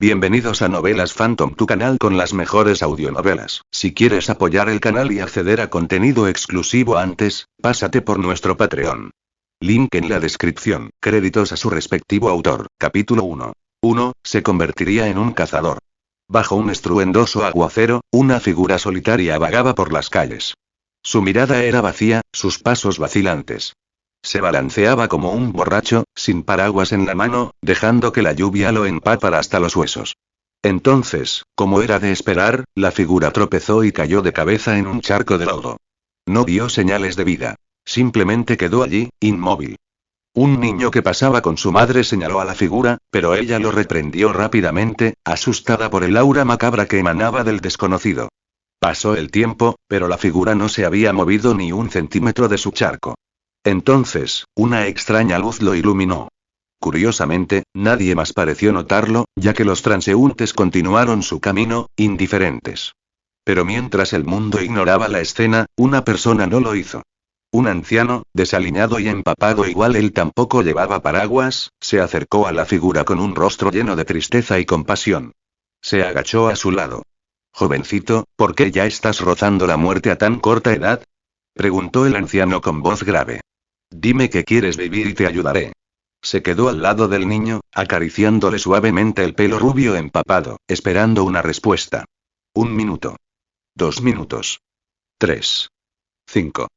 Bienvenidos a Novelas Phantom, tu canal con las mejores audionovelas. Si quieres apoyar el canal y acceder a contenido exclusivo antes, pásate por nuestro Patreon. Link en la descripción. Créditos a su respectivo autor. Capítulo 1. 1. Se convertiría en un cazador. Bajo un estruendoso aguacero, una figura solitaria vagaba por las calles. Su mirada era vacía, sus pasos vacilantes. Se balanceaba como un borracho, sin paraguas en la mano, dejando que la lluvia lo empapara hasta los huesos. Entonces, como era de esperar, la figura tropezó y cayó de cabeza en un charco de lodo. No dio señales de vida. Simplemente quedó allí, inmóvil. Un niño que pasaba con su madre señaló a la figura, pero ella lo reprendió rápidamente, asustada por el aura macabra que emanaba del desconocido. Pasó el tiempo, pero la figura no se había movido ni un centímetro de su charco. Entonces, una extraña luz lo iluminó. Curiosamente, nadie más pareció notarlo, ya que los transeúntes continuaron su camino, indiferentes. Pero mientras el mundo ignoraba la escena, una persona no lo hizo. Un anciano, desaliñado y empapado igual él tampoco llevaba paraguas, se acercó a la figura con un rostro lleno de tristeza y compasión. Se agachó a su lado. «Jovencito, ¿por qué ya estás rozando la muerte a tan corta edad?», preguntó el anciano con voz grave. «Dime que quieres vivir y te ayudaré». Se quedó al lado del niño, acariciándole suavemente el pelo rubio empapado, esperando una respuesta. 1 minuto. 2 minutos. 3. 5.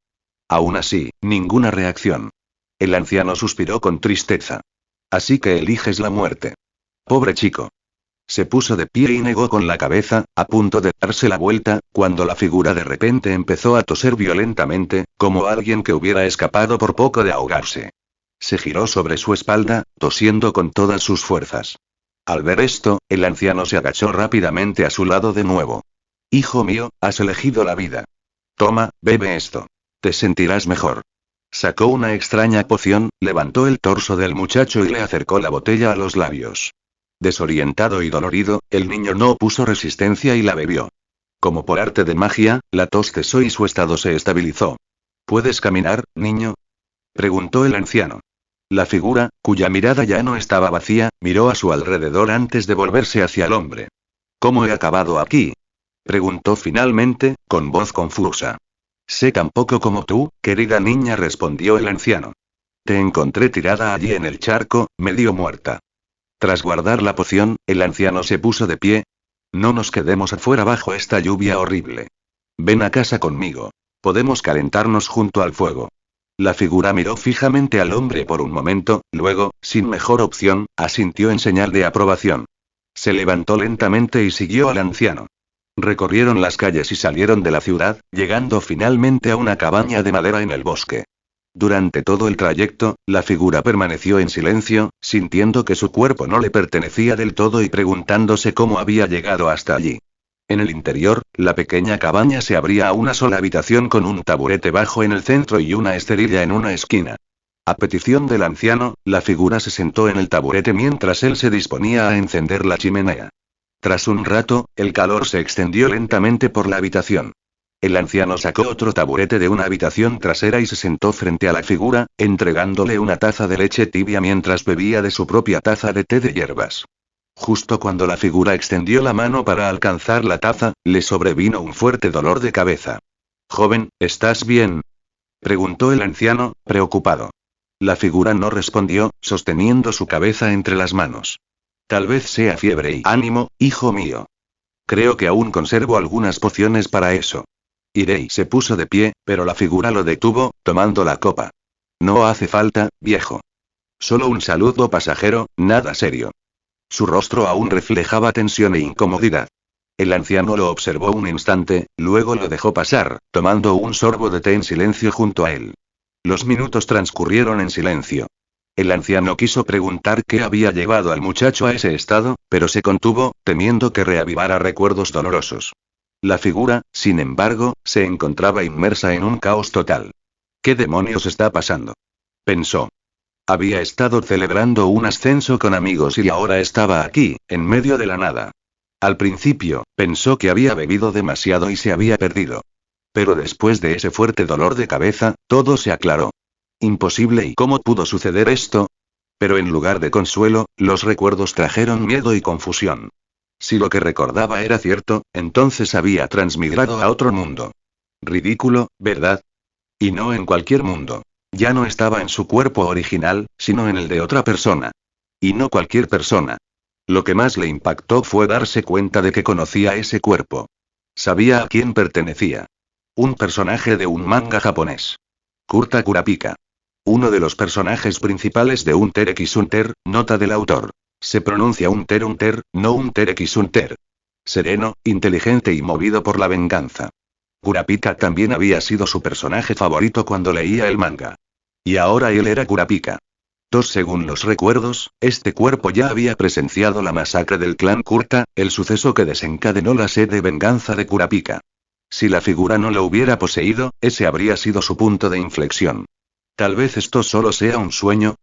Aún así, ninguna reacción. El anciano suspiró con tristeza. «Así que eliges la muerte. Pobre chico». Se puso de pie y negó con la cabeza, a punto de darse la vuelta, cuando la figura de repente empezó a toser violentamente, como alguien que hubiera escapado por poco de ahogarse. Se giró sobre su espalda, tosiendo con todas sus fuerzas. Al ver esto, el anciano se agachó rápidamente a su lado de nuevo. «Hijo mío, has elegido la vida. Toma, bebe esto. Te sentirás mejor». Sacó una extraña poción, levantó el torso del muchacho y le acercó la botella a los labios. Desorientado y dolorido, el niño no opuso resistencia y la bebió. Como por arte de magia, la tos cesó y su estado se estabilizó. «¿Puedes caminar, niño?», preguntó el anciano. La figura, cuya mirada ya no estaba vacía, miró a su alrededor antes de volverse hacia el hombre. «¿Cómo he acabado aquí?», preguntó finalmente, con voz confusa. «Sé tan poco como tú, querida niña», respondió el anciano. «Te encontré tirada allí en el charco, medio muerta». Tras guardar la poción, el anciano se puso de pie. «No nos quedemos afuera bajo esta lluvia horrible. Ven a casa conmigo. Podemos calentarnos junto al fuego». La figura miró fijamente al hombre por un momento, luego, sin mejor opción, asintió en señal de aprobación. Se levantó lentamente y siguió al anciano. Recorrieron las calles y salieron de la ciudad, llegando finalmente a una cabaña de madera en el bosque. Durante todo el trayecto, la figura permaneció en silencio, sintiendo que su cuerpo no le pertenecía del todo y preguntándose cómo había llegado hasta allí. En el interior, la pequeña cabaña se abría a una sola habitación con un taburete bajo en el centro y una esterilla en una esquina. A petición del anciano, la figura se sentó en el taburete mientras él se disponía a encender la chimenea. Tras un rato, el calor se extendió lentamente por la habitación. El anciano sacó otro taburete de una habitación trasera y se sentó frente a la figura, entregándole una taza de leche tibia mientras bebía de su propia taza de té de hierbas. Justo cuando la figura extendió la mano para alcanzar la taza, le sobrevino un fuerte dolor de cabeza. «Joven, ¿estás bien?», preguntó el anciano, preocupado. La figura no respondió, sosteniendo su cabeza entre las manos. «Tal vez sea fiebre y ánimo, hijo mío. Creo que aún conservo algunas pociones para eso. Iré». Y se puso de pie, pero la figura lo detuvo, tomando la copa. «No hace falta, viejo. Solo un saludo pasajero, nada serio». Su rostro aún reflejaba tensión e incomodidad. El anciano lo observó un instante, luego lo dejó pasar, tomando un sorbo de té en silencio junto a él. Los minutos transcurrieron en silencio. El anciano quiso preguntar qué había llevado al muchacho a ese estado, pero se contuvo, temiendo que reavivara recuerdos dolorosos. La figura, sin embargo, se encontraba inmersa en un caos total. «¿Qué demonios está pasando?», pensó. Había estado celebrando un ascenso con amigos y ahora estaba aquí, en medio de la nada. Al principio, pensó que había bebido demasiado y se había perdido. Pero después de ese fuerte dolor de cabeza, todo se aclaró. Imposible. ¿Y cómo pudo suceder esto? Pero en lugar de consuelo, los recuerdos trajeron miedo y confusión. Si lo que recordaba era cierto, entonces había transmigrado a otro mundo. Ridículo, ¿verdad? Y no en cualquier mundo. Ya no estaba en su cuerpo original, sino en el de otra persona. Y no cualquier persona. Lo que más le impactó fue darse cuenta de que conocía ese cuerpo. Sabía a quién pertenecía. Un personaje de un manga japonés. Kurta Kurapika. Uno de los personajes principales de Hunter x Hunter, nota del autor. Se pronuncia Hunter, no Hunter x Hunter. Sereno, inteligente y movido por la venganza. Kurapika también había sido su personaje favorito cuando leía el manga. Y ahora él era Kurapika. Según los recuerdos, este cuerpo ya había presenciado la masacre del clan Kurta, el suceso que desencadenó la sed de venganza de Kurapika. Si la figura no lo hubiera poseído, ese habría sido su punto de inflexión. Tal vez esto solo sea un sueño.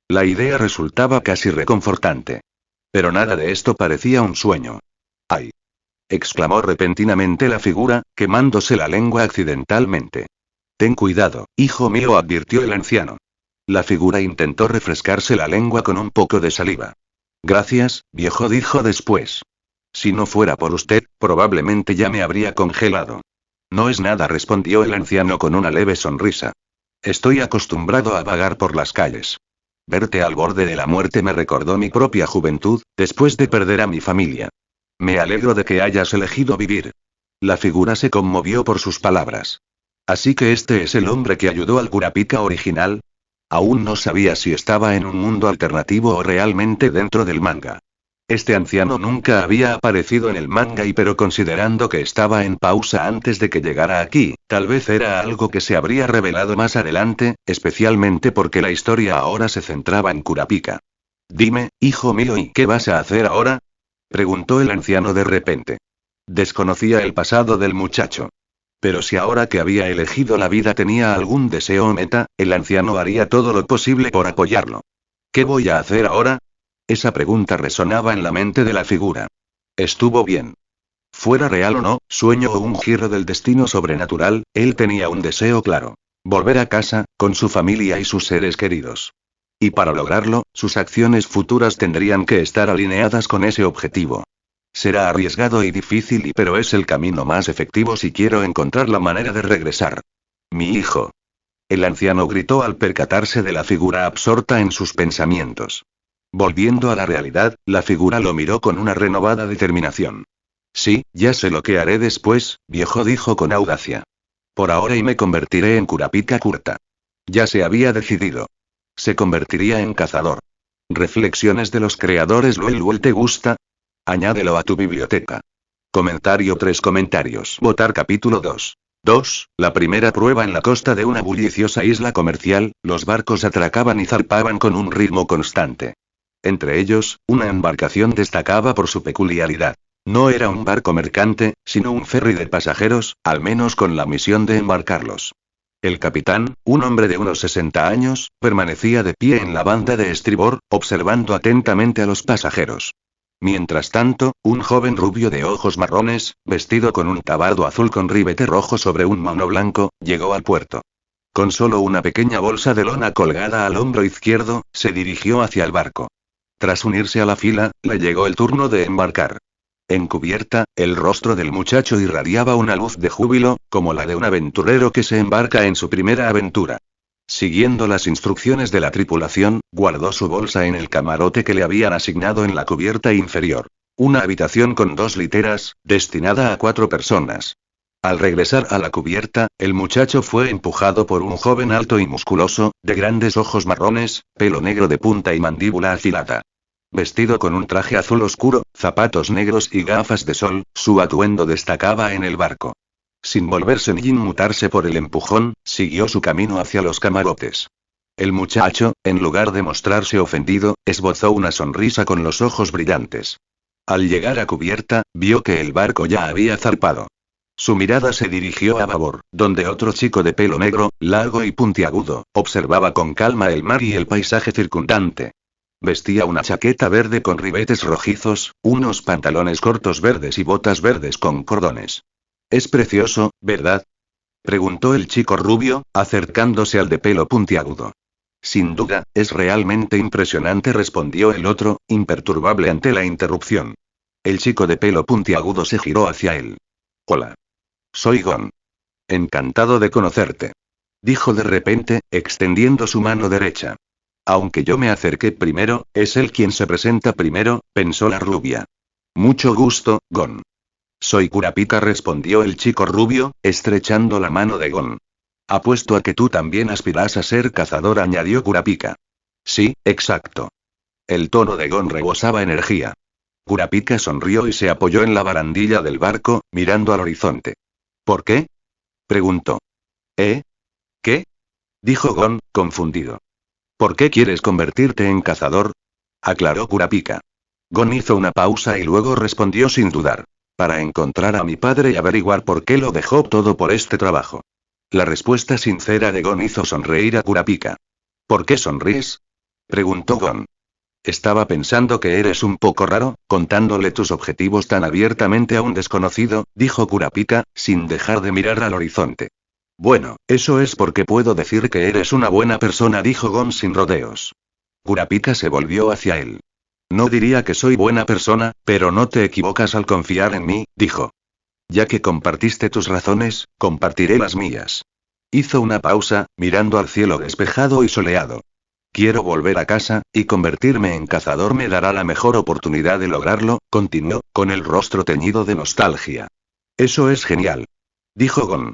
La idea resultaba casi reconfortante. Pero nada de esto parecía un sueño. ¡Ay! Exclamó repentinamente la figura, quemándose la lengua accidentalmente. Ten cuidado, hijo mío, advirtió el anciano. La figura intentó refrescarse la lengua con un poco de saliva. Gracias, viejo, dijo después. Si no fuera por usted, probablemente ya me habría congelado. No es nada, respondió el anciano con una leve sonrisa. Estoy acostumbrado a vagar por las calles. Verte al borde de la muerte me recordó mi propia juventud, después de perder a mi familia. Me alegro de que hayas elegido vivir. La figura se conmovió por sus palabras. Así que este es el hombre que ayudó al Kurapika original. Aún no sabía si estaba en un mundo alternativo o realmente dentro del manga. Este anciano nunca había aparecido en el manga pero considerando que estaba en pausa antes de que llegara aquí, tal vez era algo que se habría revelado más adelante, especialmente porque la historia ahora se centraba en Kurapika. Dime, hijo mío, ¿y qué vas a hacer ahora? Preguntó el anciano de repente. Desconocía el pasado del muchacho. Pero si ahora que había elegido la vida tenía algún deseo o meta, el anciano haría todo lo posible por apoyarlo. ¿Qué voy a hacer ahora? Esa pregunta resonaba en la mente de la figura. Estuvo bien. Fuera real o no, sueño o un giro del destino sobrenatural, él tenía un deseo claro. Volver a casa, con su familia y sus seres queridos. Y para lograrlo, sus acciones futuras tendrían que estar alineadas con ese objetivo. Será arriesgado y difícil, pero es el camino más efectivo si quiero encontrar la manera de regresar. Mi hijo. El anciano gritó al percatarse de la figura absorta en sus pensamientos. Volviendo a la realidad, la figura lo miró con una renovada determinación. Sí, ya sé lo que haré después, viejo, dijo con audacia. Por ahora y me convertiré en Kurapika Kurta. Ya se había decidido. Se convertiría en cazador. Reflexiones de los creadores. Luel, ¿te gusta? Añádelo a tu biblioteca. Comentario 3 comentarios. Votar capítulo 2. 2. La primera prueba. En la costa de una bulliciosa isla comercial, los barcos atracaban y zarpaban con un ritmo constante. Entre ellos, una embarcación destacaba por su peculiaridad. No era un barco mercante, sino un ferry de pasajeros, al menos con la misión de embarcarlos. El capitán, un hombre de unos 60 años, permanecía de pie en la banda de estribor, observando atentamente a los pasajeros. Mientras tanto, un joven rubio de ojos marrones, vestido con un tabardo azul con ribete rojo sobre un mono blanco, llegó al puerto. Con solo una pequeña bolsa de lona colgada al hombro izquierdo, se dirigió hacia el barco. Tras unirse a la fila, le llegó el turno de embarcar. En cubierta, el rostro del muchacho irradiaba una luz de júbilo, como la de un aventurero que se embarca en su primera aventura. Siguiendo las instrucciones de la tripulación, guardó su bolsa en el camarote que le habían asignado en la cubierta inferior. Una habitación con 2 literas, destinada a 4 personas. Al regresar a la cubierta, el muchacho fue empujado por un joven alto y musculoso, de grandes ojos marrones, pelo negro de punta y mandíbula afilada. Vestido con un traje azul oscuro, zapatos negros y gafas de sol, su atuendo destacaba en el barco. Sin volverse ni inmutarse por el empujón, siguió su camino hacia los camarotes. El muchacho, en lugar de mostrarse ofendido, esbozó una sonrisa con los ojos brillantes. Al llegar a cubierta, vio que el barco ya había zarpado. Su mirada se dirigió a babor, donde otro chico de pelo negro, largo y puntiagudo, observaba con calma el mar y el paisaje circundante. Vestía una chaqueta verde con ribetes rojizos, unos pantalones cortos verdes y botas verdes con cordones. «Es precioso, ¿verdad?», preguntó el chico rubio, acercándose al de pelo puntiagudo. Sin duda, es realmente impresionante, respondió el otro, imperturbable ante la interrupción. El chico de pelo puntiagudo se giró hacia él. Hola. Soy Gon. Encantado de conocerte. Dijo de repente, extendiendo su mano derecha. Aunque yo me acerqué primero, es él quien se presenta primero, pensó la rubia. Mucho gusto, Gon. Soy Kurapika, respondió el chico rubio, estrechando la mano de Gon. Apuesto a que tú también aspiras a ser cazador, añadió Kurapika. Sí, exacto. El tono de Gon rebosaba energía. Kurapika sonrió y se apoyó en la barandilla del barco, mirando al horizonte. ¿Por qué? Preguntó. ¿Eh? ¿Qué? Dijo Gon, confundido. ¿Por qué quieres convertirte en cazador? Aclaró Kurapika. Gon hizo una pausa y luego respondió sin dudar. Para encontrar a mi padre y averiguar por qué lo dejó todo por este trabajo. La respuesta sincera de Gon hizo sonreír a Kurapika. ¿Por qué sonríes? Preguntó Gon. Estaba pensando que eres un poco raro, contándole tus objetivos tan abiertamente a un desconocido, dijo Kurapika, sin dejar de mirar al horizonte. Bueno, eso es porque puedo decir que eres una buena persona, dijo Gon sin rodeos. Kurapika se volvió hacia él. No diría que soy buena persona, pero no te equivocas al confiar en mí, dijo. Ya que compartiste tus razones, compartiré las mías. Hizo una pausa, mirando al cielo despejado y soleado. Quiero volver a casa, y convertirme en cazador me dará la mejor oportunidad de lograrlo, continuó, con el rostro teñido de nostalgia. Eso es genial. Dijo Gon.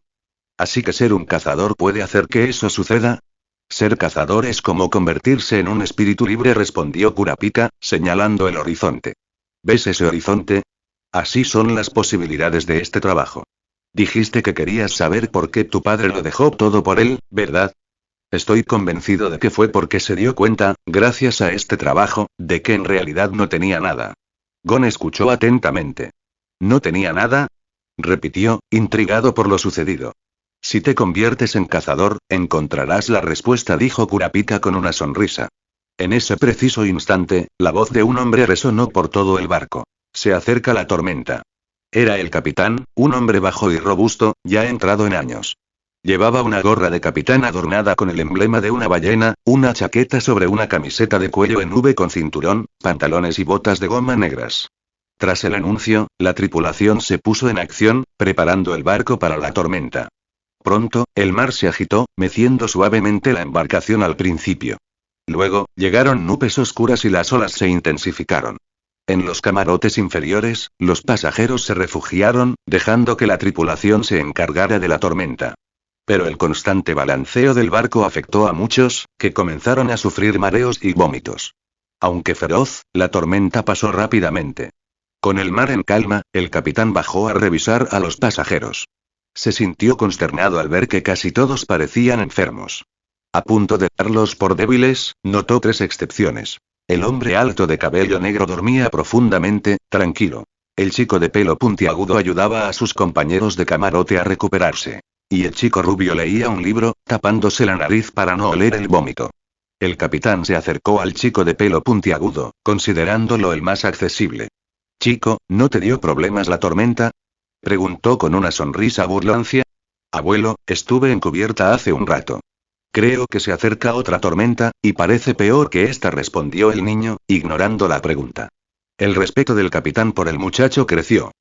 ¿Así que ser un cazador puede hacer que eso suceda? Ser cazador es como convertirse en un espíritu libre, respondió Kurapika, señalando el horizonte. ¿Ves ese horizonte? Así son las posibilidades de este trabajo. Dijiste que querías saber por qué tu padre lo dejó todo por él, ¿verdad? Estoy convencido de que fue porque se dio cuenta, gracias a este trabajo, de que en realidad no tenía nada. Gon escuchó atentamente. ¿No tenía nada? Repitió, intrigado por lo sucedido. Si te conviertes en cazador, encontrarás la respuesta, dijo Kurapika con una sonrisa. En ese preciso instante, la voz de un hombre resonó por todo el barco. Se acerca la tormenta. Era el capitán, un hombre bajo y robusto, ya entrado en años. Llevaba una gorra de capitán adornada con el emblema de una ballena, una chaqueta sobre una camiseta de cuello en V con cinturón, pantalones y botas de goma negras. Tras el anuncio, la tripulación se puso en acción, preparando el barco para la tormenta. Pronto, el mar se agitó, meciendo suavemente la embarcación al principio. Luego, llegaron nubes oscuras y las olas se intensificaron. En los camarotes inferiores, los pasajeros se refugiaron, dejando que la tripulación se encargara de la tormenta. Pero el constante balanceo del barco afectó a muchos, que comenzaron a sufrir mareos y vómitos. Aunque feroz, la tormenta pasó rápidamente. Con el mar en calma, el capitán bajó a revisar a los pasajeros. Se sintió consternado al ver que casi todos parecían enfermos. A punto de darlos por débiles, notó 3 excepciones. El hombre alto de cabello negro dormía profundamente, tranquilo. El chico de pelo puntiagudo ayudaba a sus compañeros de camarote a recuperarse. Y el chico rubio leía un libro, tapándose la nariz para no oler el vómito. El capitán se acercó al chico de pelo puntiagudo, considerándolo el más accesible. Chico, ¿no te dio problemas la tormenta? Preguntó con una sonrisa burlancia. Abuelo, estuve encubierta hace un rato. Creo que se acerca otra tormenta, y parece peor que esta, respondió el niño, ignorando la pregunta. El respeto del capitán por el muchacho creció.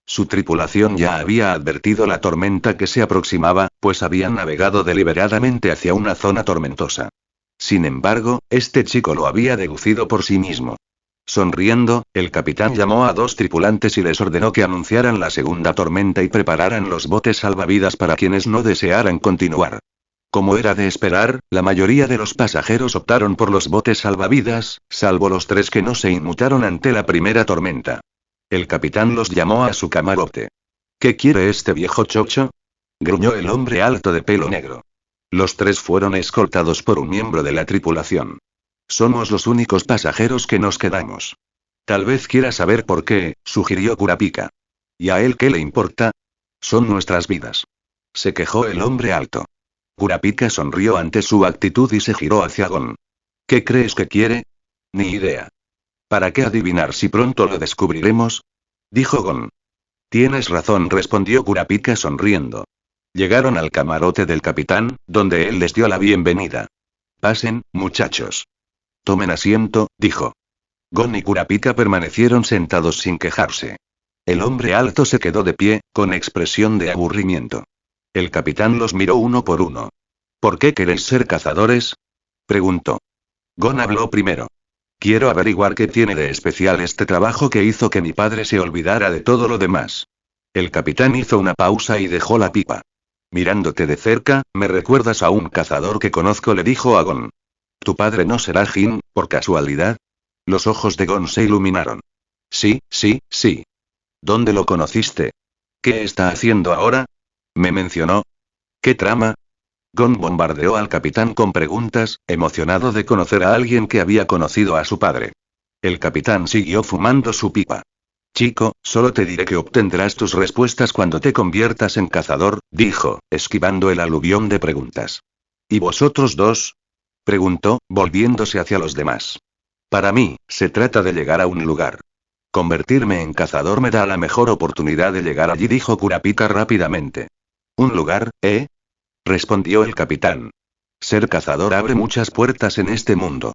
Su tripulación ya había advertido la tormenta que se aproximaba, pues habían navegado deliberadamente hacia una zona tormentosa. Sin embargo, este chico lo había deducido por sí mismo. Sonriendo, el capitán llamó a 2 tripulantes y les ordenó que anunciaran la segunda tormenta y prepararan los botes salvavidas para quienes no desearan continuar. Como era de esperar, la mayoría de los pasajeros optaron por los botes salvavidas, salvo los 3 que no se inmutaron ante la primera tormenta. El capitán los llamó a su camarote. ¿Qué quiere este viejo chocho? Gruñó el hombre alto de pelo negro. Los 3 fueron escoltados por un miembro de la tripulación. Somos los únicos pasajeros que nos quedamos. Tal vez quiera saber por qué, sugirió Kurapika. ¿Y a él qué le importa? Son nuestras vidas. Se quejó el hombre alto. Kurapika sonrió ante su actitud y se giró hacia Gon. ¿Qué crees que quiere? Ni idea. ¿Para qué adivinar si pronto lo descubriremos? Dijo Gon. Tienes razón, respondió Kurapika sonriendo. Llegaron al camarote del capitán, donde él les dio la bienvenida. Pasen, muchachos. Tomen asiento, dijo. Gon y Kurapika permanecieron sentados sin quejarse. El hombre alto se quedó de pie, con expresión de aburrimiento. El capitán los miró uno por uno. ¿Por qué queréis ser cazadores? Preguntó. Gon habló primero. Quiero averiguar qué tiene de especial este trabajo que hizo que mi padre se olvidara de todo lo demás. El capitán hizo una pausa y dejó la pipa. Mirándote de cerca, me recuerdas a un cazador que conozco, le dijo a Gon. ¿Tu padre no será Jin, por casualidad? Los ojos de Gon se iluminaron. Sí, sí, sí. ¿Dónde lo conociste? ¿Qué está haciendo ahora? ¿Me mencionó? ¿Qué trama? Gon bombardeó al capitán con preguntas, emocionado de conocer a alguien que había conocido a su padre. El capitán siguió fumando su pipa. Chico, solo te diré que obtendrás tus respuestas cuando te conviertas en cazador, dijo, esquivando el aluvión de preguntas. ¿Y vosotros dos? Preguntó, volviéndose hacia los demás. Para mí, se trata de llegar a un lugar. Convertirme en cazador me da la mejor oportunidad de llegar allí, dijo Kurapika rápidamente. ¿Un lugar, eh? Respondió el capitán. Ser cazador abre muchas puertas en este mundo.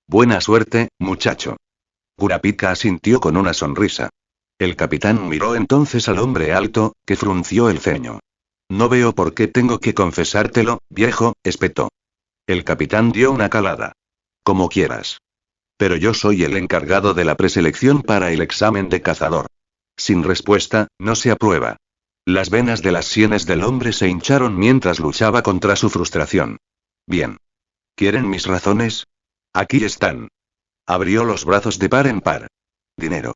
Buena suerte, muchacho. Kurapika asintió con una sonrisa. El capitán miró entonces al hombre alto, que frunció el ceño. No veo por qué tengo que confesártelo, viejo, espetó. El capitán dio una calada. Como quieras. Pero yo soy el encargado de la preselección para el examen de cazador. Sin respuesta, no se aprueba. Las venas de las sienes del hombre se hincharon mientras luchaba contra su frustración. Bien. ¿Quieren mis razones? Aquí están. Abrió los brazos de par en par. Dinero.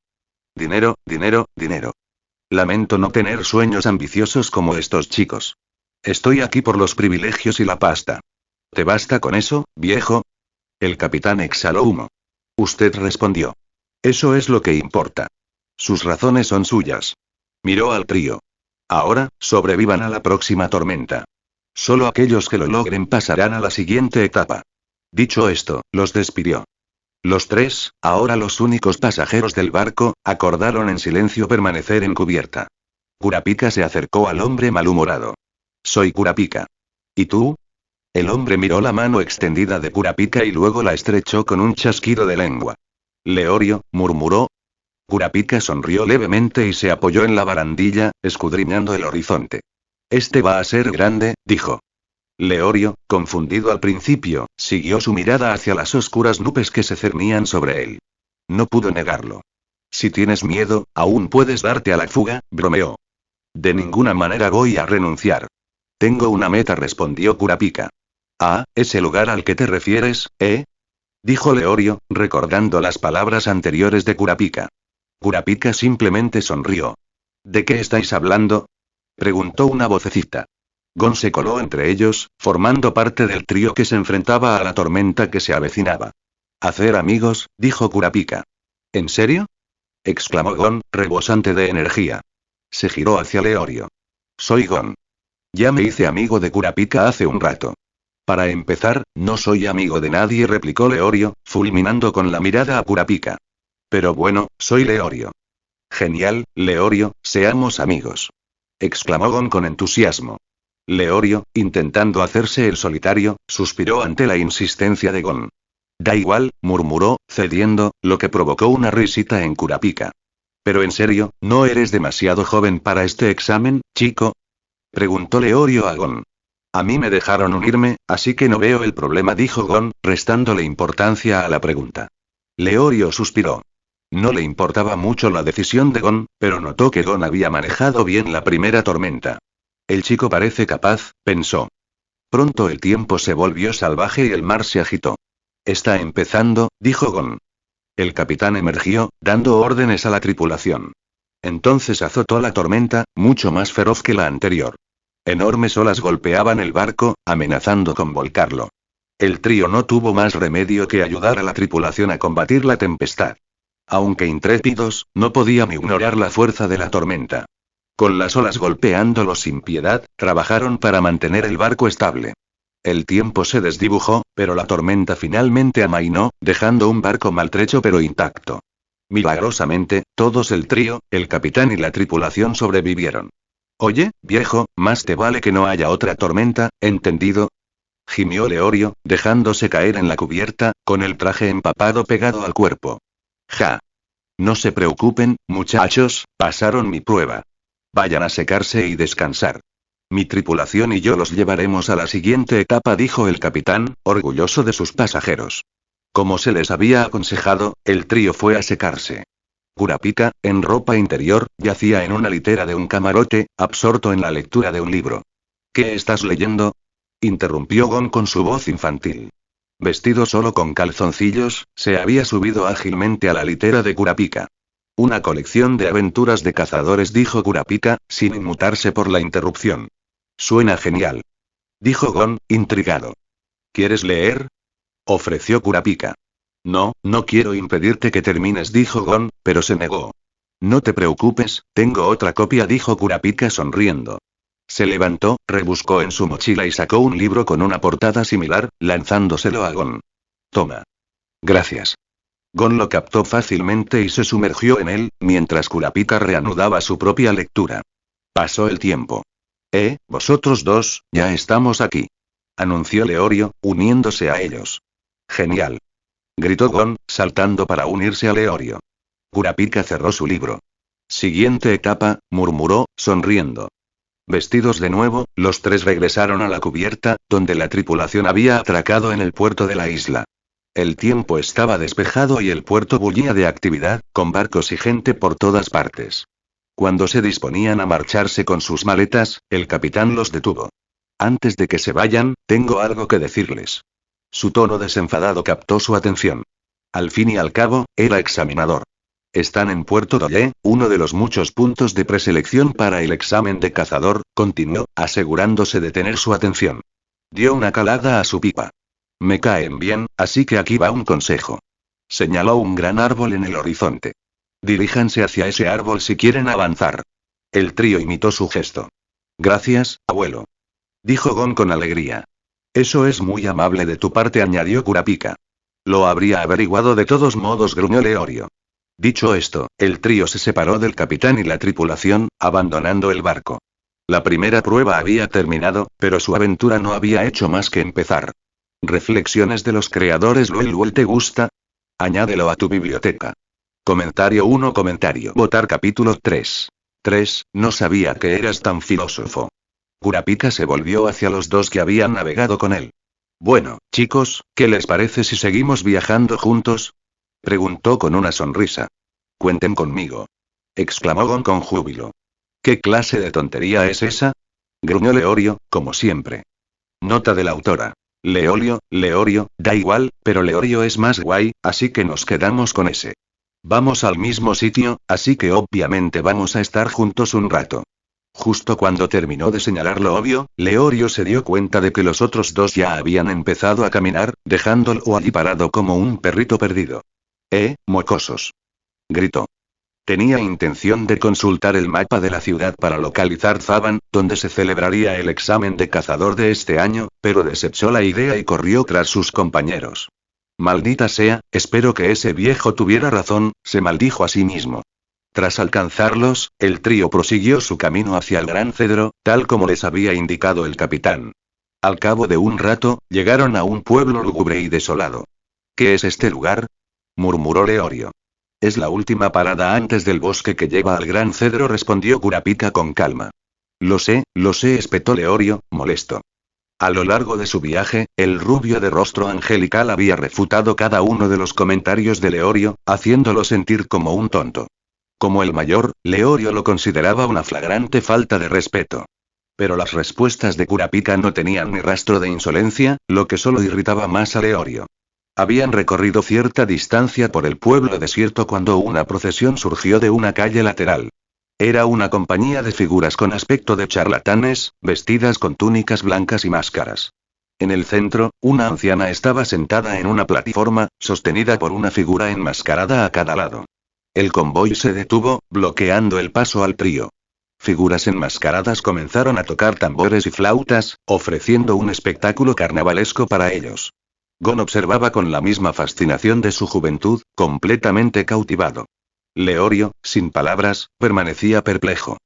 Dinero, dinero, dinero. Lamento no tener sueños ambiciosos como estos chicos. Estoy aquí por los privilegios y la pasta. ¿Te basta con eso, viejo? El capitán exhaló humo. Usted respondió. Eso es lo que importa. Sus razones son suyas. Miró al trío. Ahora, sobrevivan a la próxima tormenta. Solo aquellos que lo logren pasarán a la siguiente etapa. Dicho esto, los despidió. Los tres, ahora los únicos pasajeros del barco, acordaron en silencio permanecer en cubierta. Kurapika se acercó al hombre malhumorado. Soy Kurapika. ¿Y tú? El hombre miró la mano extendida de Kurapika y luego la estrechó con un chasquido de lengua. Leorio, murmuró. Kurapika sonrió levemente y se apoyó en la barandilla, escudriñando el horizonte. Este va a ser grande, dijo. Leorio, confundido al principio, siguió su mirada hacia las oscuras nubes que se cernían sobre él. No pudo negarlo. Si tienes miedo, aún puedes darte a la fuga, bromeó. De ninguna manera voy a renunciar. Tengo una meta, respondió Kurapika. Ah, ¿ese lugar al que te refieres, eh? Dijo Leorio, recordando las palabras anteriores de Kurapika. Kurapika simplemente sonrió. ¿De qué estáis hablando? Preguntó una vocecita. Gon se coló entre ellos, formando parte del trío que se enfrentaba a la tormenta que se avecinaba. Hacer amigos, dijo Kurapika. ¿En serio? Exclamó Gon, rebosante de energía. Se giró hacia Leorio. Soy Gon. Ya me hice amigo de Kurapika hace un rato. Para empezar, no soy amigo de nadie, replicó Leorio, fulminando con la mirada a Kurapika. Pero bueno, soy Leorio. Genial, Leorio, seamos amigos. Exclamó Gon con entusiasmo. Leorio, intentando hacerse el solitario, suspiró ante la insistencia de Gon. Da igual, murmuró, cediendo, lo que provocó una risita en Kurapika. Pero en serio, ¿no eres demasiado joven para este examen, chico? Preguntó Leorio a Gon. A mí me dejaron unirme, así que no veo el problema, dijo Gon, restándole importancia a la pregunta. Leorio suspiró. No le importaba mucho la decisión de Gon, pero notó que Gon había manejado bien la primera tormenta. El chico parece capaz, pensó. Pronto el tiempo se volvió salvaje y el mar se agitó. Está empezando, dijo Gon. El capitán emergió, dando órdenes a la tripulación. Entonces azotó la tormenta, mucho más feroz que la anterior. Enormes olas golpeaban el barco, amenazando con volcarlo. El trío no tuvo más remedio que ayudar a la tripulación a combatir la tempestad. Aunque intrépidos, no podían ignorar la fuerza de la tormenta. Con las olas golpeándolos sin piedad, trabajaron para mantener el barco estable. El tiempo se desdibujó, pero la tormenta finalmente amainó, dejando un barco maltrecho pero intacto. Milagrosamente, todos el trío, el capitán y la tripulación sobrevivieron. Oye, viejo, más te vale que no haya otra tormenta, ¿entendido? gimió Leorio, dejándose caer en la cubierta, con el traje empapado pegado al cuerpo. Ja. No se preocupen, muchachos, pasaron mi prueba. Vayan a secarse y descansar. Mi tripulación y yo los llevaremos a la siguiente etapa, dijo el capitán, orgulloso de sus pasajeros. Como se les había aconsejado, el trío fue a secarse. Kurapika, en ropa interior, yacía en una litera de un camarote, absorto en la lectura de un libro. ¿Qué estás leyendo? Interrumpió Gon con su voz infantil. Vestido solo con calzoncillos, se había subido ágilmente a la litera de Kurapika. Una colección de aventuras de cazadores, dijo Kurapika, sin inmutarse por la interrupción. Suena genial. Dijo Gon, intrigado. ¿Quieres leer? Ofreció Kurapika. No, no quiero impedirte que termines, dijo Gon, pero se negó. No te preocupes, tengo otra copia, dijo Kurapika sonriendo. Se levantó, rebuscó en su mochila y sacó un libro con una portada similar, lanzándoselo a Gon. Toma. Gracias. Gon lo captó fácilmente y se sumergió en él, mientras Kurapika reanudaba su propia lectura. Pasó el tiempo. Vosotros dos, ya estamos aquí. Anunció Leorio, uniéndose a ellos. Genial. Gritó Gon, saltando para unirse a Leorio. Kurapika cerró su libro. Siguiente etapa, murmuró, sonriendo. Vestidos de nuevo, los tres regresaron a la cubierta, donde la tripulación había atracado en el puerto de la isla. El tiempo estaba despejado y el puerto bullía de actividad, con barcos y gente por todas partes. Cuando se disponían a marcharse con sus maletas, el capitán los detuvo. Antes de que se vayan, tengo algo que decirles. Su tono desenfadado captó su atención. Al fin y al cabo, era examinador. Están en Puerto Dolle, uno de los muchos puntos de preselección para el examen de cazador, continuó, asegurándose de tener su atención. Dio una calada a su pipa. Me caen bien, así que aquí va un consejo. Señaló un gran árbol en el horizonte. Diríjanse hacia ese árbol si quieren avanzar. El trío imitó su gesto. Gracias, abuelo. Dijo Gon con alegría. Eso es muy amable de tu parte, añadió Kurapika. Lo habría averiguado de todos modos, gruñó Leorio. Dicho esto, el trío se separó del capitán y la tripulación, abandonando el barco. La primera prueba había terminado, pero su aventura no había hecho más que empezar. Reflexiones de los creadores. ¿Luel te gusta? Añádelo a tu biblioteca. Comentario 1. Votar capítulo 3. No sabía que eras tan filósofo. Kurapika se volvió hacia los dos que habían navegado con él. Bueno, chicos, ¿qué les parece si seguimos viajando juntos? Preguntó con una sonrisa. Cuenten conmigo. Exclamó Gon con júbilo. ¿Qué clase de tontería es esa? Gruñó Leorio, como siempre. Nota de la autora. Leorio, da igual, pero Leorio es más guay, así que nos quedamos con ese. Vamos al mismo sitio, así que obviamente vamos a estar juntos un rato. Justo cuando terminó de señalar lo obvio, Leorio se dio cuenta de que los otros dos ya habían empezado a caminar, dejándolo allí parado como un perrito perdido. Mocosos. Gritó. Tenía intención de consultar el mapa de la ciudad para localizar Zaban, donde se celebraría el examen de cazador de este año, pero desechó la idea y corrió tras sus compañeros. Maldita sea, espero que ese viejo tuviera razón, se maldijo a sí mismo. Tras alcanzarlos, el trío prosiguió su camino hacia el Gran Cedro, tal como les había indicado el capitán. Al cabo de un rato, llegaron a un pueblo lúgubre y desolado. ¿Qué es este lugar? Murmuró Leorio. Es la última parada antes del bosque que lleva al Gran Cedro, respondió Kurapika con calma. Lo sé, espetó Leorio, molesto. A lo largo de su viaje, el rubio de rostro angelical había refutado cada uno de los comentarios de Leorio, haciéndolo sentir como un tonto. Como el mayor, Leorio lo consideraba una flagrante falta de respeto. Pero las respuestas de Kurapika no tenían ni rastro de insolencia, lo que solo irritaba más a Leorio. Habían recorrido cierta distancia por el pueblo desierto cuando una procesión surgió de una calle lateral. Era una compañía de figuras con aspecto de charlatanes, vestidas con túnicas blancas y máscaras. En el centro, una anciana estaba sentada en una plataforma, sostenida por una figura enmascarada a cada lado. El convoy se detuvo, bloqueando el paso al trío. Figuras enmascaradas comenzaron a tocar tambores y flautas, ofreciendo un espectáculo carnavalesco para ellos. Gon observaba con la misma fascinación de su juventud, completamente cautivado. Leorio, sin palabras, permanecía perplejo.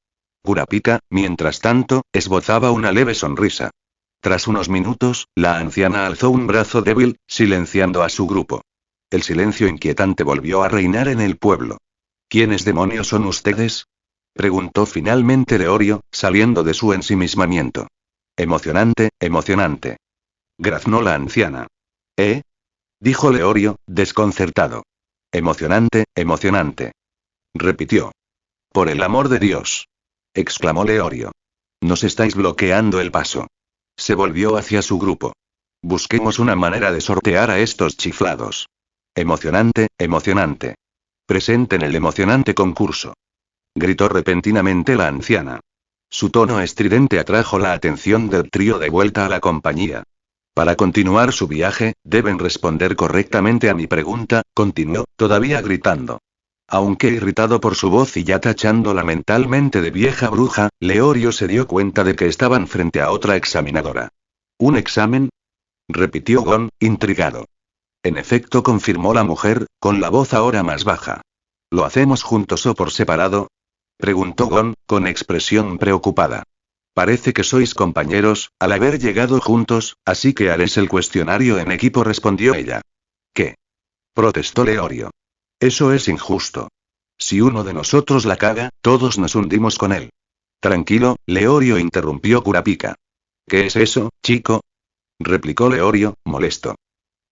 Kurapika, mientras tanto, esbozaba una leve sonrisa. Tras unos minutos, la anciana alzó un brazo débil, silenciando a su grupo. El silencio inquietante volvió a reinar en el pueblo. ¿Quiénes demonios son ustedes?, preguntó finalmente Leorio, saliendo de su ensimismamiento. Emocionante, emocionante, graznó la anciana. ¿Eh? Dijo Leorio, desconcertado. Emocionante, emocionante, repitió. Por el amor de Dios, exclamó Leorio. Nos estáis bloqueando el paso. Se volvió hacia su grupo. Busquemos una manera de sortear a estos chiflados. Emocionante, emocionante. Presenten el emocionante concurso, gritó repentinamente la anciana. Su tono estridente atrajo la atención del trío de vuelta a la compañía. Para continuar su viaje, deben responder correctamente a mi pregunta, continuó, todavía gritando. Aunque irritado por su voz y ya tachándola mentalmente de vieja bruja, Leorio se dio cuenta de que estaban frente a otra examinadora. ¿Un examen?, repitió Gon, intrigado. En efecto, confirmó la mujer, con la voz ahora más baja. ¿Lo hacemos juntos o por separado?, preguntó Gon, con expresión preocupada. Parece que sois compañeros, al haber llegado juntos, así que haréis el cuestionario en equipo, respondió ella. ¿Qué?, protestó Leorio. Eso es injusto. Si uno de nosotros la caga, todos nos hundimos con él. Tranquilo, Leorio, interrumpió Kurapika. ¿Qué es eso, chico?, replicó Leorio, molesto.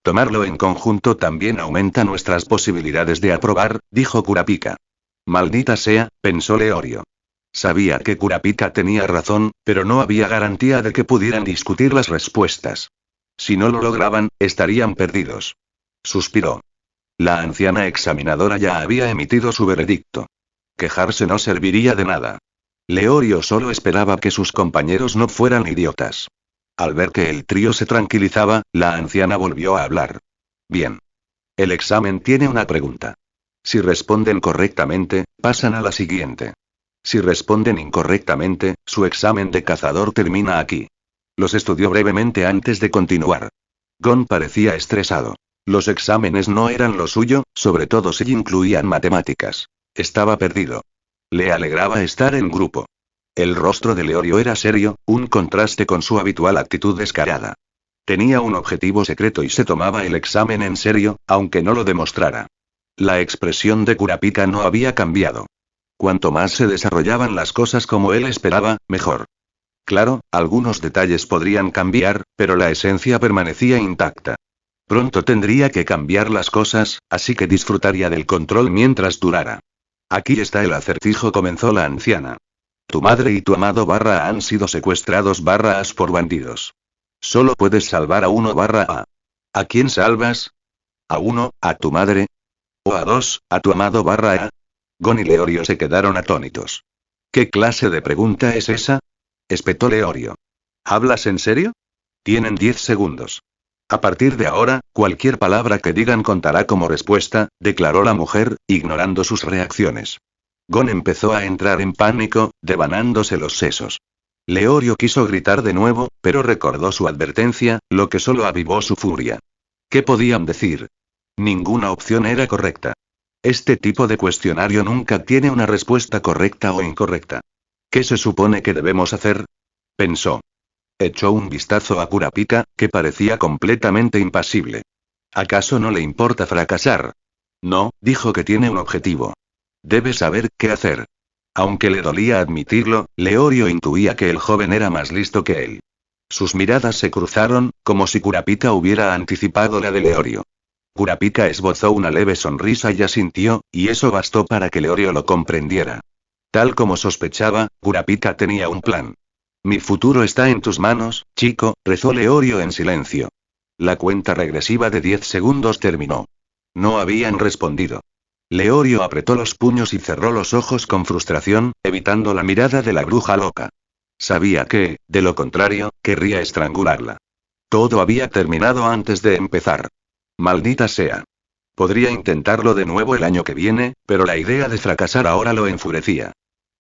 Tomarlo en conjunto también aumenta nuestras posibilidades de aprobar, dijo Kurapika. Maldita sea, pensó Leorio. Sabía que Kurapika tenía razón, pero no había garantía de que pudieran discutir las respuestas. Si no lo lograban, estarían perdidos. Suspiró. La anciana examinadora ya había emitido su veredicto. Quejarse no serviría de nada. Leorio solo esperaba que sus compañeros no fueran idiotas. Al ver que el trío se tranquilizaba, la anciana volvió a hablar. Bien. El examen tiene una pregunta. Si responden correctamente, pasan a la siguiente. Si responden incorrectamente, su examen de cazador termina aquí. Los estudió brevemente antes de continuar. Gon parecía estresado. Los exámenes no eran lo suyo, sobre todo si incluían matemáticas. Estaba perdido. Le alegraba estar en grupo. El rostro de Leorio era serio, un contraste con su habitual actitud descarada. Tenía un objetivo secreto y se tomaba el examen en serio, aunque no lo demostrara. La expresión de Kurapika no había cambiado. Cuanto más se desarrollaban las cosas como él esperaba, mejor. Claro, algunos detalles podrían cambiar, pero la esencia permanecía intacta. Pronto tendría que cambiar las cosas, así que disfrutaría del control mientras durara. Aquí está el acertijo, comenzó la anciana. Tu madre y tu amado han sido secuestrados as por bandidos. Solo puedes salvar a uno a. ¿A quién salvas? ¿A uno, a tu madre? ¿O a dos, a tu amado a? Gon y Leorio se quedaron atónitos. ¿Qué clase de pregunta es esa?, espetó Leorio. ¿Hablas en serio? Tienen 10 segundos. A partir de ahora, cualquier palabra que digan contará como respuesta, declaró la mujer, ignorando sus reacciones. Gon empezó a entrar en pánico, devanándose los sesos. Leorio quiso gritar de nuevo, pero recordó su advertencia, lo que solo avivó su furia. ¿Qué podían decir? Ninguna opción era correcta. Este tipo de cuestionario nunca tiene una respuesta correcta o incorrecta. ¿Qué se supone que debemos hacer?, pensó. Echó un vistazo a Kurapika, que parecía completamente impasible. ¿Acaso no le importa fracasar? No, dijo que tiene un objetivo. Debe saber qué hacer. Aunque le dolía admitirlo, Leorio intuía que el joven era más listo que él. Sus miradas se cruzaron, como si Kurapika hubiera anticipado la de Leorio. Kurapika esbozó una leve sonrisa y asintió, y eso bastó para que Leorio lo comprendiera. Tal como sospechaba, Kurapika tenía un plan. Mi futuro está en tus manos, chico, rezó Leorio en silencio. La cuenta regresiva de 10 segundos terminó. No habían respondido. Leorio apretó los puños y cerró los ojos con frustración, evitando la mirada de la bruja loca. Sabía que, de lo contrario, querría estrangularla. Todo había terminado antes de empezar. Maldita sea. Podría intentarlo de nuevo el año que viene, pero la idea de fracasar ahora lo enfurecía.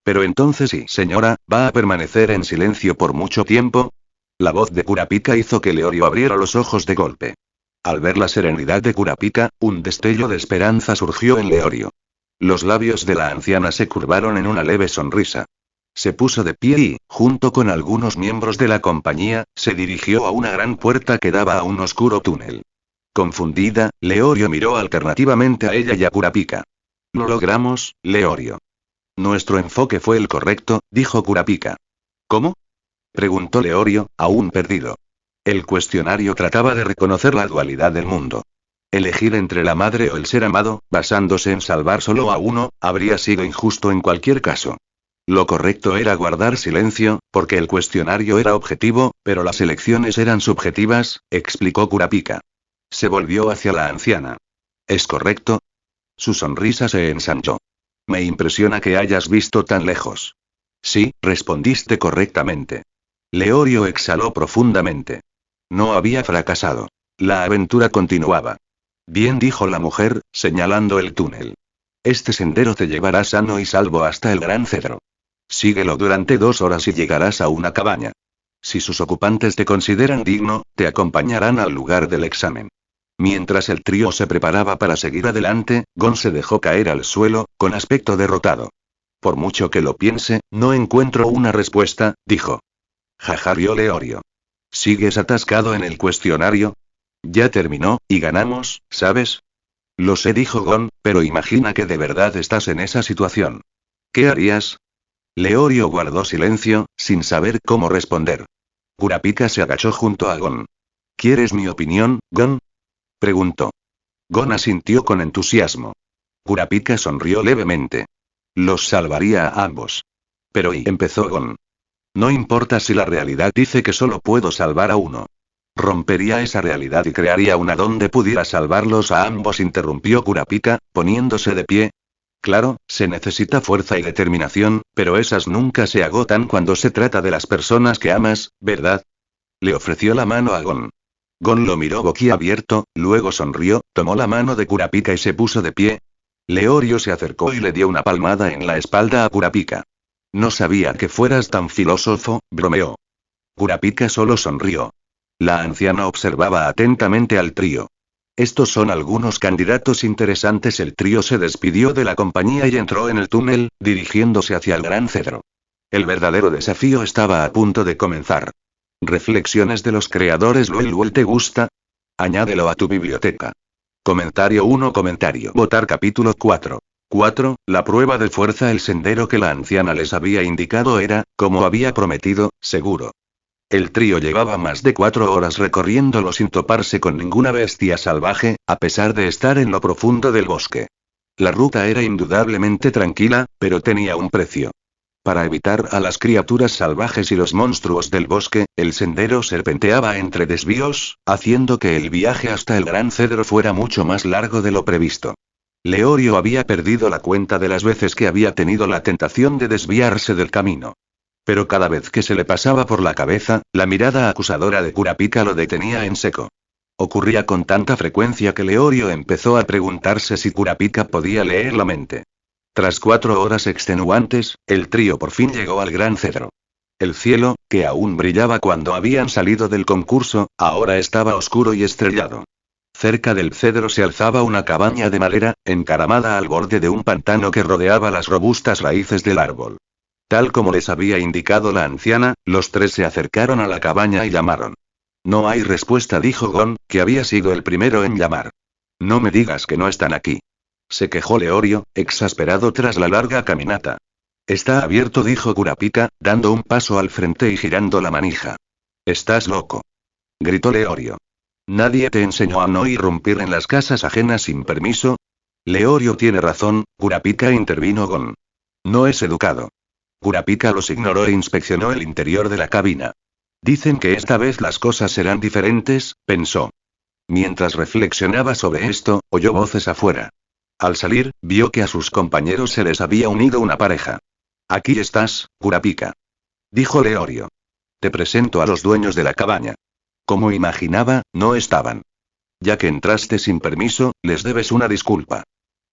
Pero entonces, sí, señora, ¿va a permanecer en silencio por mucho tiempo? La voz de Kurapika hizo que Leorio abriera los ojos de golpe. Al ver la serenidad de Kurapika, un destello de esperanza surgió en Leorio. Los labios de la anciana se curvaron en una leve sonrisa. Se puso de pie y, junto con algunos miembros de la compañía, se dirigió a una gran puerta que daba a un oscuro túnel. Confundida, Leorio miró alternativamente a ella y a Kurapika. Lo logramos, Leorio. Nuestro enfoque fue el correcto, dijo Kurapika. ¿Cómo? Preguntó Leorio, aún perdido. El cuestionario trataba de reconocer la dualidad del mundo. Elegir entre la madre o el ser amado, basándose en salvar solo a uno, habría sido injusto en cualquier caso. Lo correcto era guardar silencio, porque el cuestionario era objetivo, pero las elecciones eran subjetivas, explicó Kurapika. Se volvió hacia la anciana. ¿Es correcto? Su sonrisa se ensanchó. Me impresiona que hayas visto tan lejos. Sí, respondiste correctamente. Leorio exhaló profundamente. No había fracasado. La aventura continuaba. Bien, dijo la mujer, señalando el túnel. Este sendero te llevará sano y salvo hasta el gran cedro. Síguelo durante 2 horas y llegarás a una cabaña. Si sus ocupantes te consideran digno, te acompañarán al lugar del examen. Mientras el trío se preparaba para seguir adelante, Gon se dejó caer al suelo, con aspecto derrotado. Por mucho que lo piense, no encuentro una respuesta, dijo. Jaja, rió Leorio. ¿Sigues atascado en el cuestionario? Ya terminó, y ganamos, ¿sabes? Lo sé, dijo Gon, pero imagina que de verdad estás en esa situación. ¿Qué harías? Leorio guardó silencio, sin saber cómo responder. Kurapika se agachó junto a Gon. ¿Quieres mi opinión, Gon? Preguntó. Gon asintió con entusiasmo. Kurapika sonrió levemente. Los salvaría a ambos. Pero empezó Gon. No importa si la realidad dice que solo puedo salvar a uno. Rompería esa realidad y crearía una donde pudiera salvarlos a ambos, interrumpió Kurapika, poniéndose de pie. Claro, se necesita fuerza y determinación, pero esas nunca se agotan cuando se trata de las personas que amas, ¿verdad? Le ofreció la mano a Gon. Gon lo miró boquiabierto, luego sonrió, tomó la mano de Kurapika y se puso de pie. Leorio se acercó y le dio una palmada en la espalda a Kurapika. No sabía que fueras tan filósofo, bromeó. Kurapika solo sonrió. La anciana observaba atentamente al trío. Estos son algunos candidatos interesantes. El trío se despidió de la compañía y entró en el túnel, dirigiéndose hacia el gran cedro. El verdadero desafío estaba a punto de comenzar. Reflexiones de los creadores. ¿Luel te gusta? Añádelo a tu biblioteca. Comentario 1. Votar capítulo 4. 4. La prueba de fuerza. El sendero que la anciana les había indicado era, como había prometido, seguro. El trío llevaba más de 4 horas recorriéndolo sin toparse con ninguna bestia salvaje, a pesar de estar en lo profundo del bosque. La ruta era indudablemente tranquila, pero tenía un precio. Para evitar a las criaturas salvajes y los monstruos del bosque, el sendero serpenteaba entre desvíos, haciendo que el viaje hasta el gran cedro fuera mucho más largo de lo previsto. Leorio había perdido la cuenta de las veces que había tenido la tentación de desviarse del camino. Pero cada vez que se le pasaba por la cabeza, la mirada acusadora de Kurapika lo detenía en seco. Ocurría con tanta frecuencia que Leorio empezó a preguntarse si Kurapika podía leer la mente. Tras 4 horas extenuantes, el trío por fin llegó al gran cedro. El cielo, que aún brillaba cuando habían salido del concurso, ahora estaba oscuro y estrellado. Cerca del cedro se alzaba una cabaña de madera, encaramada al borde de un pantano que rodeaba las robustas raíces del árbol. Tal como les había indicado la anciana, los 3 se acercaron a la cabaña y llamaron. No hay respuesta, dijo Gon, que había sido el primero en llamar. No me digas que no están aquí. Se quejó Leorio, exasperado tras la larga caminata. Está abierto, dijo Kurapika, dando un paso al frente y girando la manija. Estás loco. Gritó Leorio. ¿Nadie te enseñó a no irrumpir en las casas ajenas sin permiso? Leorio tiene razón, Kurapika, intervino Gon. No es educado. Kurapika los ignoró e inspeccionó el interior de la cabina. Dicen que esta vez las cosas serán diferentes, pensó. Mientras reflexionaba sobre esto, oyó voces afuera. Al salir, vio que a sus compañeros se les había unido una pareja. Aquí estás, Kurapika. Dijo Leorio. Te presento a los dueños de la cabaña. Como imaginaba, no estaban. Ya que entraste sin permiso, les debes una disculpa.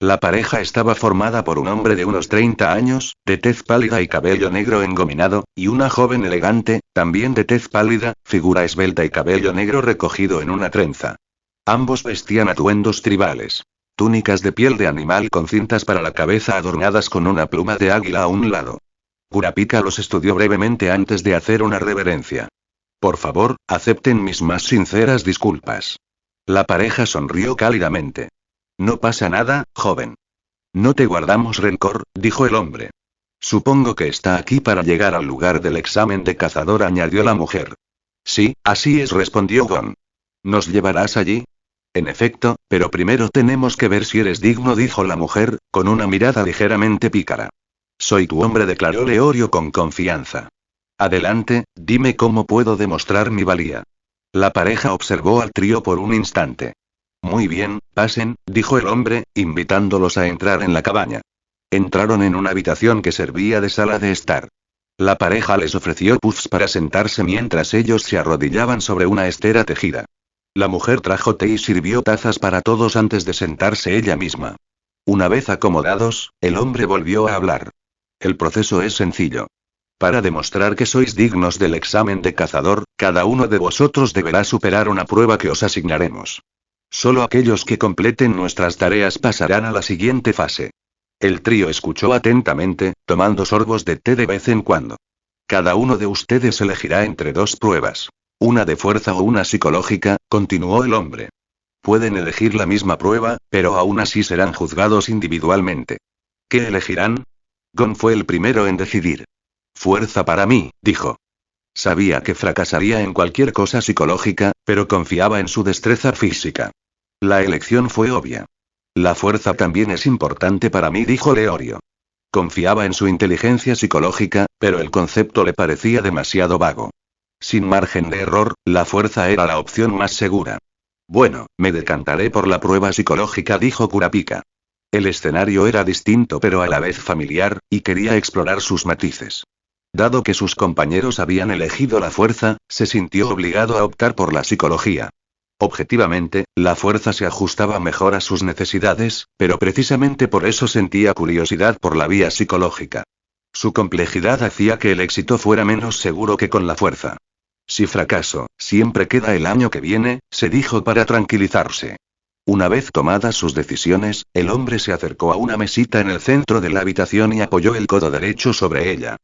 La pareja estaba formada por un hombre de unos 30 años, de tez pálida y cabello negro engominado, y una joven elegante, también de tez pálida, figura esbelta y cabello negro recogido en una trenza. Ambos vestían atuendos tribales. Túnicas de piel de animal con cintas para la cabeza adornadas con una pluma de águila a un lado. Kurapika los estudió brevemente antes de hacer una reverencia. Por favor, acepten mis más sinceras disculpas. La pareja sonrió cálidamente. No pasa nada, joven. No te guardamos rencor, dijo el hombre. Supongo que está aquí para llegar al lugar del examen de cazador, añadió la mujer. Sí, así es, respondió Gon. ¿Nos llevarás allí? En efecto, pero primero tenemos que ver si eres digno, dijo la mujer, con una mirada ligeramente pícara. Soy tu hombre, declaró Leorio con confianza. Adelante, dime cómo puedo demostrar mi valía. La pareja observó al trío por un instante. Muy bien, pasen, dijo el hombre, invitándolos a entrar en la cabaña. Entraron en una habitación que servía de sala de estar. La pareja les ofreció puffs para sentarse mientras ellos se arrodillaban sobre una estera tejida. La mujer trajo té y sirvió tazas para todos antes de sentarse ella misma. Una vez acomodados, el hombre volvió a hablar. El proceso es sencillo. Para demostrar que sois dignos del examen de cazador, cada uno de vosotros deberá superar una prueba que os asignaremos. Solo aquellos que completen nuestras tareas pasarán a la siguiente fase. El trío escuchó atentamente, tomando sorbos de té de vez en cuando. Cada uno de ustedes elegirá entre dos pruebas. Una de fuerza o una psicológica, continuó el hombre. Pueden elegir la misma prueba, pero aún así serán juzgados individualmente. ¿Qué elegirán? Gon fue el primero en decidir. Fuerza para mí, dijo. Sabía que fracasaría en cualquier cosa psicológica, pero confiaba en su destreza física. La elección fue obvia. La fuerza también es importante para mí, dijo Leorio. Confiaba en su inteligencia psicológica, pero el concepto le parecía demasiado vago. Sin margen de error, la fuerza era la opción más segura. Bueno, me decantaré por la prueba psicológica, dijo Kurapika. El escenario era distinto pero a la vez familiar, y quería explorar sus matices. Dado que sus compañeros habían elegido la fuerza, se sintió obligado a optar por la psicología. Objetivamente, la fuerza se ajustaba mejor a sus necesidades, pero precisamente por eso sentía curiosidad por la vía psicológica. Su complejidad hacía que el éxito fuera menos seguro que con la fuerza. Si fracaso, siempre queda el año que viene, se dijo para tranquilizarse. Una vez tomadas sus decisiones, el hombre se acercó a una mesita en el centro de la habitación y apoyó el codo derecho sobre ella.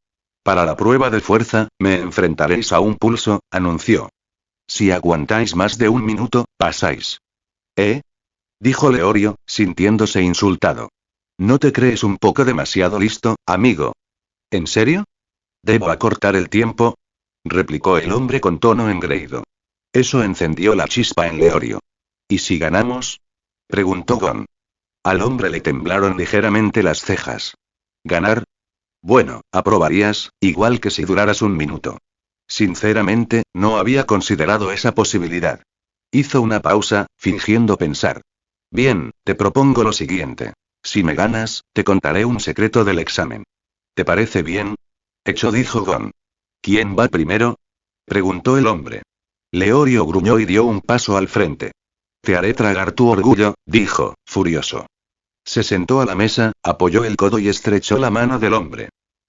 Para la prueba de fuerza, me enfrentaréis a un pulso, anunció. Si aguantáis más de un minuto, pasáis. ¿Eh? Dijo Leorio, sintiéndose insultado. ¿No te crees un poco demasiado listo, amigo? ¿En serio? ¿Debo acortar el tiempo? Replicó el hombre con tono engreído. Eso encendió la chispa en Leorio. ¿Y si ganamos? Preguntó Gon. Al hombre le temblaron ligeramente las cejas. ¿Ganar? Bueno, aprobarías, igual que si duraras un minuto. Sinceramente, no había considerado esa posibilidad. Hizo una pausa, fingiendo pensar. Bien, te propongo lo siguiente. Si me ganas, te contaré un secreto del examen. ¿Te parece bien? Hecho, dijo Gon. ¿Quién va primero? Preguntó el hombre. Leorio gruñó y dio un paso al frente. Te haré tragar tu orgullo, dijo, furioso. Se sentó a la mesa, apoyó el codo y estrechó la mano del hombre.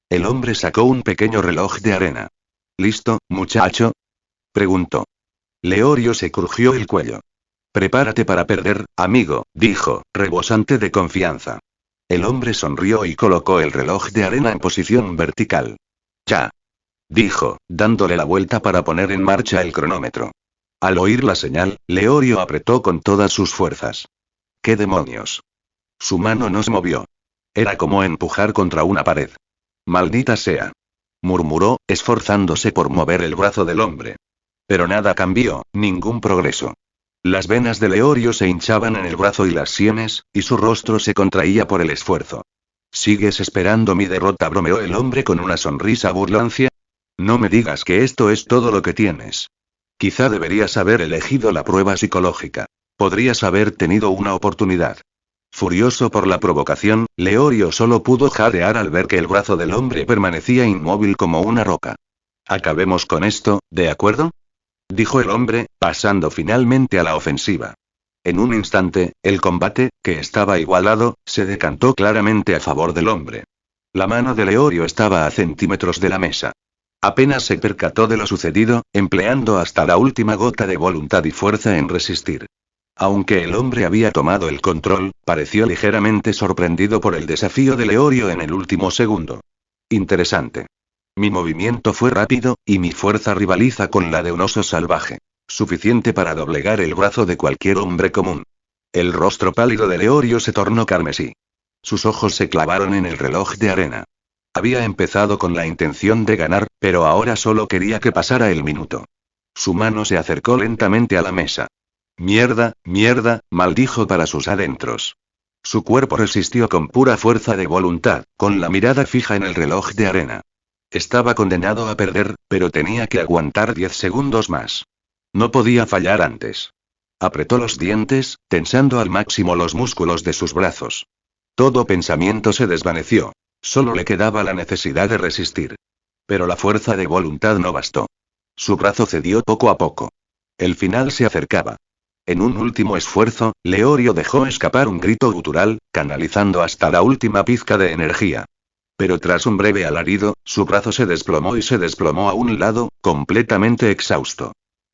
El hombre sacó un pequeño reloj de arena. ¿Listo, muchacho? Preguntó. Leorio se crujió el cuello. Prepárate para perder, amigo, dijo, rebosante de confianza. El hombre sonrió y colocó el reloj de arena en posición vertical. Ya. Dijo, dándole la vuelta para poner en marcha el cronómetro. Al oír la señal, Leorio apretó con todas sus fuerzas. ¿Qué demonios? Su mano no se movió. Era como empujar contra una pared. Maldita sea. Murmuró, esforzándose por mover el brazo del hombre. Pero nada cambió, ningún progreso. Las venas de Leorio se hinchaban en el brazo y las sienes, y su rostro se contraía por el esfuerzo. ¿Sigues esperando mi derrota?, bromeó el hombre con una sonrisa burlancia. No me digas que esto es todo lo que tienes. Quizá deberías haber elegido la prueba psicológica. Podrías haber tenido una oportunidad. Furioso por la provocación, Leorio solo pudo jadear al ver que el brazo del hombre permanecía inmóvil como una roca. Acabemos con esto, ¿de acuerdo? Dijo el hombre, pasando finalmente a la ofensiva. En un instante, el combate, que estaba igualado, se decantó claramente a favor del hombre. La mano de Leorio estaba a centímetros de la mesa. Apenas se percató de lo sucedido, empleando hasta la última gota de voluntad y fuerza en resistir. Aunque el hombre había tomado el control, pareció ligeramente sorprendido por el desafío de Leorio en el último segundo. Interesante. Mi movimiento fue rápido, y mi fuerza rivaliza con la de un oso salvaje. Suficiente para doblegar el brazo de cualquier hombre común. El rostro pálido de Leorio se tornó carmesí. Sus ojos se clavaron en el reloj de arena. Había empezado con la intención de ganar, pero ahora solo quería que pasara el minuto. Su mano se acercó lentamente a la mesa. Mierda, mierda, maldijo para sus adentros. Su cuerpo resistió con pura fuerza de voluntad, con la mirada fija en el reloj de arena. Estaba condenado a perder, pero tenía que aguantar 10 segundos más. No podía fallar antes. Apretó los dientes, tensando al máximo los músculos de sus brazos. Todo pensamiento se desvaneció. Solo le quedaba la necesidad de resistir. Pero la fuerza de voluntad no bastó. Su brazo cedió poco a poco. El final se acercaba. En un último esfuerzo, Leorio dejó escapar un grito gutural, canalizando hasta la última pizca de energía. Pero tras un breve alarido, su brazo se desplomó y se desplomó a un lado, completamente exhausto.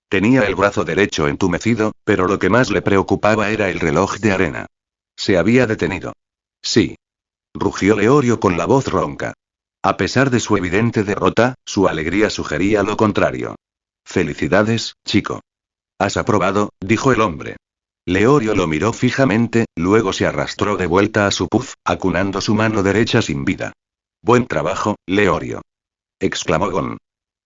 Tenía el brazo derecho entumecido, pero lo que más le preocupaba era el reloj de arena. Se había detenido. Sí. Rugió Leorio con la voz ronca. A pesar de su evidente derrota, su alegría sugería lo contrario. Felicidades, chico. Has aprobado, dijo el hombre. Leorio lo miró fijamente, luego se arrastró de vuelta a su puz, acunando su mano derecha sin vida. Buen trabajo, Leorio. Exclamó Gon.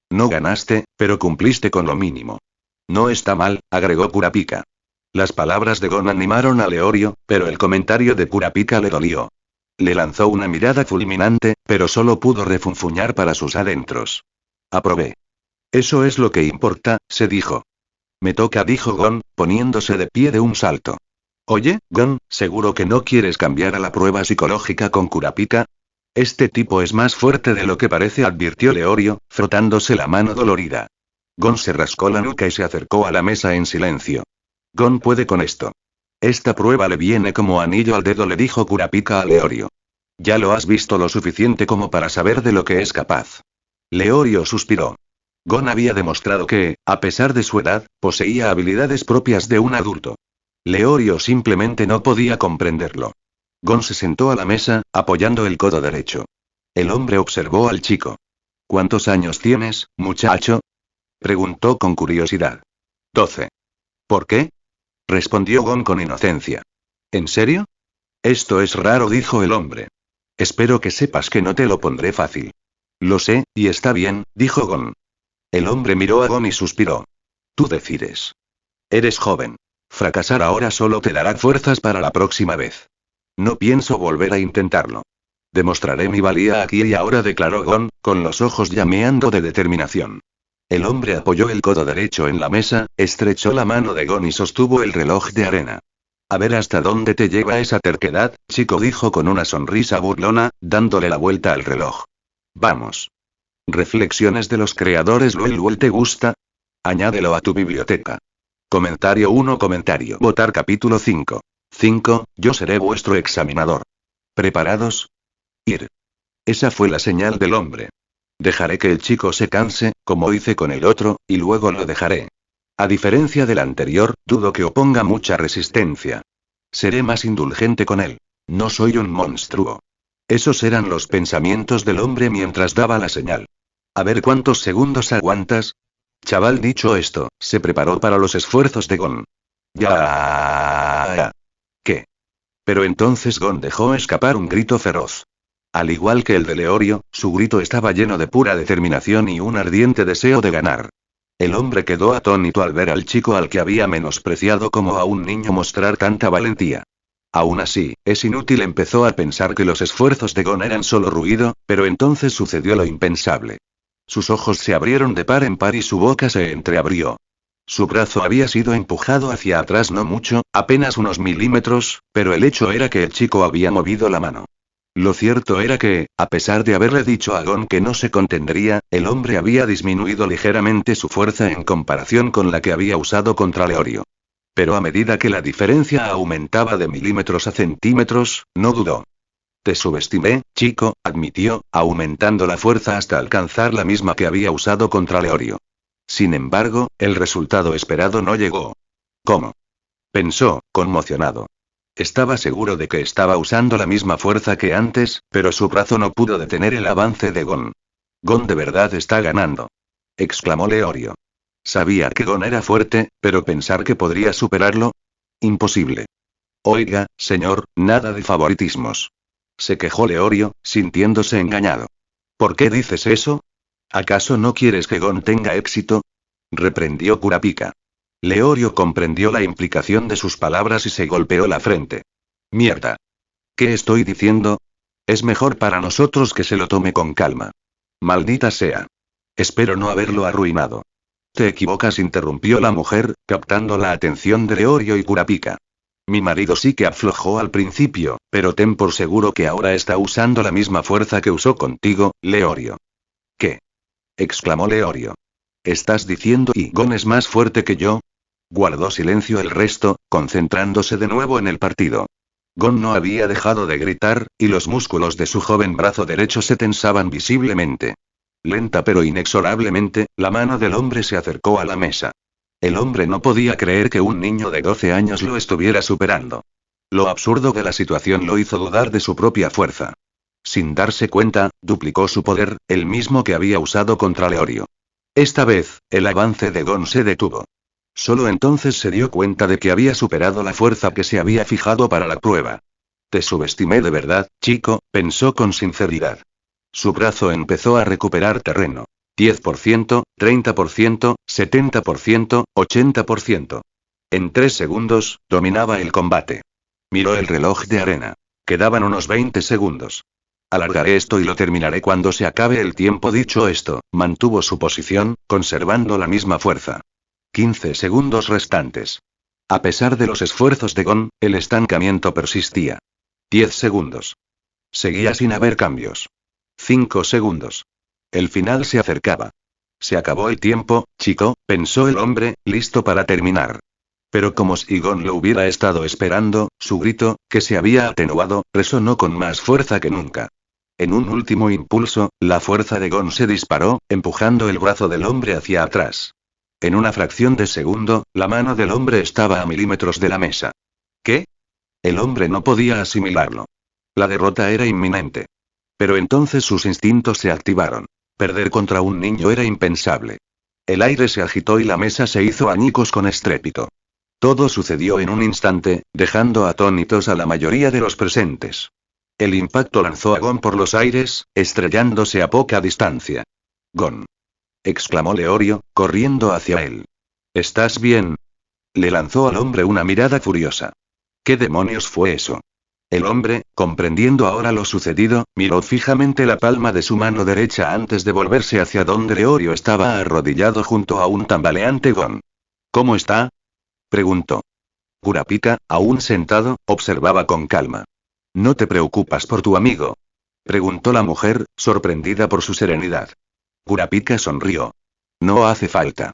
No ganaste, pero cumpliste con lo mínimo. No está mal, agregó Kurapika. Las palabras de Gon animaron a Leorio, pero el comentario de Kurapika le dolió. Le lanzó una mirada fulminante, pero solo pudo refunfuñar para sus adentros. Aprobé. Eso es lo que importa, se dijo. Me toca, dijo Gon, poniéndose de pie de un salto. Oye, Gon, ¿seguro que no quieres cambiar a la prueba psicológica con Kurapika? Este tipo es más fuerte de lo que parece, advirtió Leorio, frotándose la mano dolorida. Gon se rascó la nuca y se acercó a la mesa en silencio. Gon puede con esto. Esta prueba le viene como anillo al dedo, le dijo Kurapika a Leorio. Ya lo has visto lo suficiente como para saber de lo que es capaz. Leorio suspiró. Gon había demostrado que, a pesar de su edad, poseía habilidades propias de un adulto. Leorio simplemente no podía comprenderlo. Gon se sentó a la mesa, apoyando el codo derecho. El hombre observó al chico. ¿Cuántos años tienes, muchacho? Preguntó con curiosidad. 12. ¿Por qué? Respondió Gon con inocencia. ¿En serio? Esto es raro, dijo el hombre. Espero que sepas que no te lo pondré fácil. Lo sé, y está bien, dijo Gon. El hombre miró a Gon y suspiró. Tú decides. Eres joven. Fracasar ahora solo te dará fuerzas para la próxima vez. No pienso volver a intentarlo. Demostraré mi valía aquí y ahora, declaró Gon, con los ojos llameando de determinación. El hombre apoyó el codo derecho en la mesa, estrechó la mano de Gon y sostuvo el reloj de arena. A ver hasta dónde te lleva esa terquedad, chico, dijo con una sonrisa burlona, dándole la vuelta al reloj. Vamos. Reflexiones de los creadores. ¿Luel te gusta? Añádelo a tu biblioteca. Comentario 1. Comentario. Votar capítulo 5. 5. Yo seré vuestro examinador. ¿Preparados? Ir. Esa fue la señal del hombre. Dejaré que el chico se canse, como hice con el otro, y luego lo dejaré. A diferencia del anterior, dudo que oponga mucha resistencia. Seré más indulgente con él. No soy un monstruo. Esos eran los pensamientos del hombre mientras daba la señal. A ver cuántos segundos aguantas. Chaval, dicho esto, se preparó para los esfuerzos de Gon. Ya. ¿Qué? Pero entonces Gon dejó escapar un grito feroz. Al igual que el de Leorio, su grito estaba lleno de pura determinación y un ardiente deseo de ganar. El hombre quedó atónito al ver al chico al que había menospreciado como a un niño mostrar tanta valentía. Aún así, es inútil, empezó a pensar que los esfuerzos de Gon eran solo ruido, pero entonces sucedió lo impensable. Sus ojos se abrieron de par en par y su boca se entreabrió. Su brazo había sido empujado hacia atrás no mucho, apenas unos milímetros, pero el hecho era que el chico había movido la mano. Lo cierto era que, a pesar de haberle dicho a Gon que no se contendría, el hombre había disminuido ligeramente su fuerza en comparación con la que había usado contra Leorio. Pero a medida que la diferencia aumentaba de milímetros a centímetros, no dudó. Te subestimé, chico, admitió, aumentando la fuerza hasta alcanzar la misma que había usado contra Leorio. Sin embargo, el resultado esperado no llegó. ¿Cómo? Pensó, conmocionado. Estaba seguro de que estaba usando la misma fuerza que antes, pero su brazo no pudo detener el avance de Gon. Gon de verdad está ganando, exclamó Leorio. Sabía que Gon era fuerte, pero pensar que podría superarlo. Imposible. Oiga, señor, nada de favoritismos. Se quejó Leorio, sintiéndose engañado. ¿Por qué dices eso? ¿Acaso no quieres que Gon tenga éxito? Reprendió Kurapika. Leorio comprendió la implicación de sus palabras y se golpeó la frente. Mierda. ¿Qué estoy diciendo? Es mejor para nosotros que se lo tome con calma. Maldita sea. Espero no haberlo arruinado. Te equivocas, interrumpió la mujer, captando la atención de Leorio y Kurapika. Mi marido sí que aflojó al principio, pero ten por seguro que ahora está usando la misma fuerza que usó contigo, Leorio. ¿Qué? Exclamó Leorio. ¿Estás diciendo que Gon es más fuerte que yo? Guardó silencio el resto, concentrándose de nuevo en el partido. Gon no había dejado de gritar, y los músculos de su joven brazo derecho se tensaban visiblemente. Lenta pero inexorablemente, la mano del hombre se acercó a la mesa. El hombre no podía creer que un niño de 12 años lo estuviera superando. Lo absurdo de la situación lo hizo dudar de su propia fuerza. Sin darse cuenta, duplicó su poder, el mismo que había usado contra Leorio. Esta vez, el avance de Gon se detuvo. Solo entonces se dio cuenta de que había superado la fuerza que se había fijado para la prueba. Te subestimé de verdad, chico, pensó con sinceridad. Su brazo empezó a recuperar terreno. 10%, 30%, 70%, 80%. En 3 segundos, dominaba el combate. Miró el reloj de arena. Quedaban unos 20 segundos. Alargaré esto y lo terminaré cuando se acabe el tiempo. Dicho esto, mantuvo su posición, conservando la misma fuerza. 15 segundos restantes. A pesar de los esfuerzos de Gon, el estancamiento persistía. 10 segundos. Seguía sin haber cambios. 5 segundos. El final se acercaba. Se acabó el tiempo, chico, pensó el hombre, listo para terminar. Pero como si Gon lo hubiera estado esperando, su grito, que se había atenuado, resonó con más fuerza que nunca. En un último impulso, la fuerza de Gon se disparó, empujando el brazo del hombre hacia atrás. En una fracción de segundo, la mano del hombre estaba a milímetros de la mesa. ¿Qué? El hombre no podía asimilarlo. La derrota era inminente. Pero entonces sus instintos se activaron. Perder contra un niño era impensable. El aire se agitó y la mesa se hizo añicos con estrépito. Todo sucedió en un instante, dejando atónitos a la mayoría de los presentes. El impacto lanzó a Gon por los aires, estrellándose a poca distancia. «Gon», exclamó Leorio, corriendo hacia él. «¿Estás bien?». Le lanzó al hombre una mirada furiosa. ¿Qué demonios fue eso? El hombre, comprendiendo ahora lo sucedido, miró fijamente la palma de su mano derecha antes de volverse hacia donde Leorio estaba arrodillado junto a un tambaleante Gon. «¿Cómo está?», preguntó. Kurapika, aún sentado, observaba con calma. «¿No te preocupas por tu amigo?», preguntó la mujer, sorprendida por su serenidad. Kurapika sonrió. «No hace falta.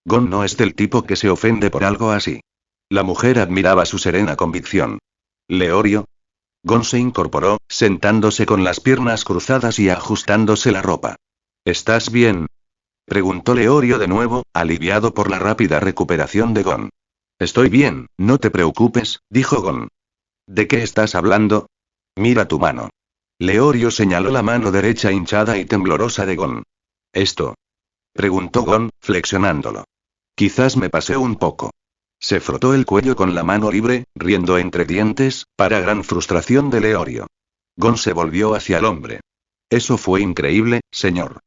Gon no es del tipo que se ofende por algo así». La mujer admiraba su serena convicción. «¿Leorio?». Gon se incorporó, sentándose con las piernas cruzadas y ajustándose la ropa. «¿Estás bien?», preguntó Leorio de nuevo, aliviado por la rápida recuperación de Gon. «Estoy bien, no te preocupes», dijo Gon. «¿De qué estás hablando?». «Mira tu mano». Leorio señaló la mano derecha hinchada y temblorosa de Gon. «¿Esto?», preguntó Gon, flexionándolo. «Quizás me pasé un poco». Se frotó el cuello con la mano libre, riendo entre dientes, para gran frustración de Leorio. Gon se volvió hacia el hombre. «Eso fue increíble, señor.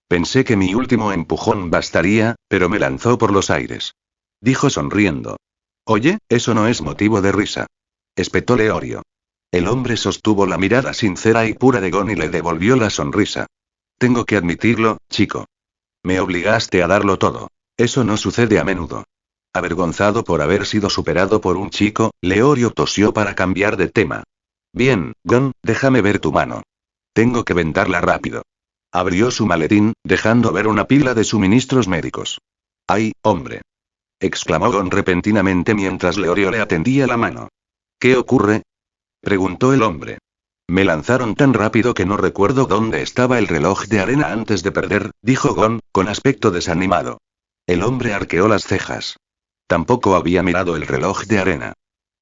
Pensé que mi último empujón bastaría, pero me lanzó por los aires», dijo sonriendo. «Oye, eso no es motivo de risa», espetó Leorio. El hombre sostuvo la mirada sincera y pura de Gon y le devolvió la sonrisa. «Tengo que admitirlo, chico. Me obligaste a darlo todo. Eso no sucede a menudo». Avergonzado por haber sido superado por un chico, Leorio tosió para cambiar de tema. «Bien, Gon, déjame ver tu mano. Tengo que vendarla rápido». Abrió su maletín, dejando ver una pila de suministros médicos. «¡Ay, hombre!», exclamó Gon repentinamente mientras Leorio le atendía la mano. «¿Qué ocurre?», preguntó el hombre. «Me lanzaron tan rápido que no recuerdo dónde estaba el reloj de arena antes de perder», dijo Gon, con aspecto desanimado. El hombre arqueó las cejas. Tampoco había mirado el reloj de arena.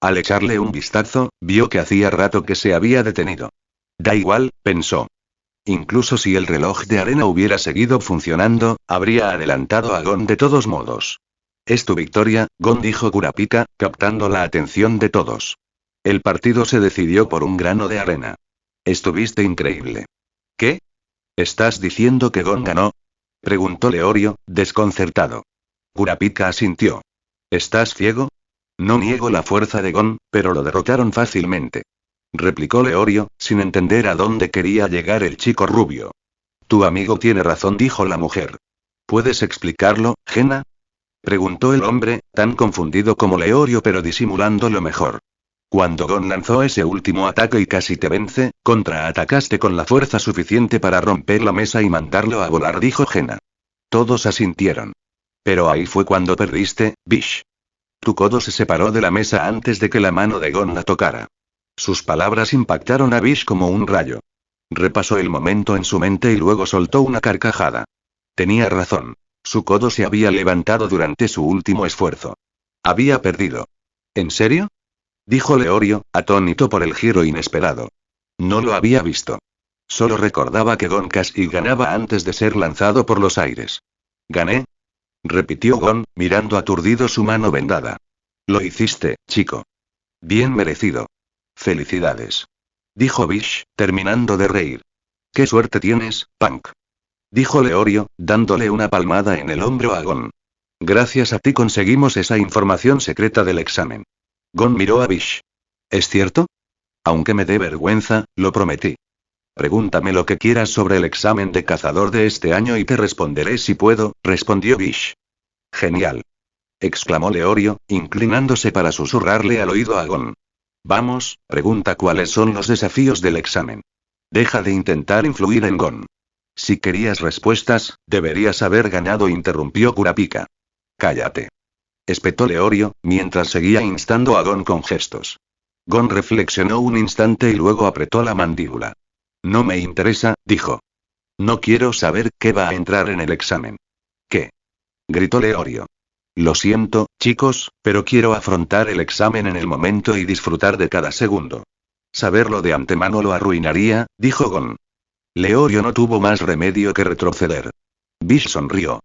Al echarle un vistazo, vio que hacía rato que se había detenido. Da igual, pensó. Incluso si el reloj de arena hubiera seguido funcionando, habría adelantado a Gon de todos modos. Es tu victoria, Gon, dijo Kurapika, captando la atención de todos. El partido se decidió por un grano de arena. Estuviste increíble. ¿Qué? ¿Estás diciendo que Gon ganó? Preguntó Leorio, desconcertado. Kurapika asintió. ¿Estás ciego? No niego la fuerza de Gon, pero lo derrotaron fácilmente. Replicó Leorio, sin entender a dónde quería llegar el chico rubio. Tu amigo tiene razón, dijo la mujer. ¿Puedes explicarlo, Gena? Preguntó el hombre, tan confundido como Leorio pero disimulando lo mejor. Cuando Gon lanzó ese último ataque y casi te vence, contraatacaste con la fuerza suficiente para romper la mesa y mandarlo a volar, dijo Gena. Todos asintieron. Pero ahí fue cuando perdiste, Bish. Tu codo se separó de la mesa antes de que la mano de Gon la tocara. Sus palabras impactaron a Bish como un rayo. Repasó el momento en su mente y luego soltó una carcajada. Tenía razón. Su codo se había levantado durante su último esfuerzo. Había perdido. ¿En serio? Dijo Leorio, atónito por el giro inesperado. No lo había visto. Solo recordaba que Gon casi ganaba antes de ser lanzado por los aires. ¿Gané? Repitió Gon, mirando aturdido su mano vendada. Lo hiciste, chico. Bien merecido. Felicidades. Dijo Bish, terminando de reír. Qué suerte tienes, Punk. Dijo Leorio, dándole una palmada en el hombro a Gon. Gracias a ti conseguimos esa información secreta del examen. Gon miró a Bish. ¿Es cierto? Aunque me dé vergüenza, lo prometí. Pregúntame lo que quieras sobre el examen de cazador de este año y te responderé si puedo, respondió Bish. Genial. Exclamó Leorio, inclinándose para susurrarle al oído a Gon. Vamos, pregunta cuáles son los desafíos del examen. Deja de intentar influir en Gon. Si querías respuestas, deberías haber ganado, interrumpió Kurapika. Cállate. Espetó Leorio, mientras seguía instando a Gon con gestos. Gon reflexionó un instante y luego apretó la mandíbula. No me interesa, dijo. No quiero saber qué va a entrar en el examen. ¿Qué? Gritó Leorio. Lo siento, chicos, pero quiero afrontar el examen en el momento y disfrutar de cada segundo. Saberlo de antemano lo arruinaría, dijo Gon. Leorio no tuvo más remedio que retroceder. Bish sonrió.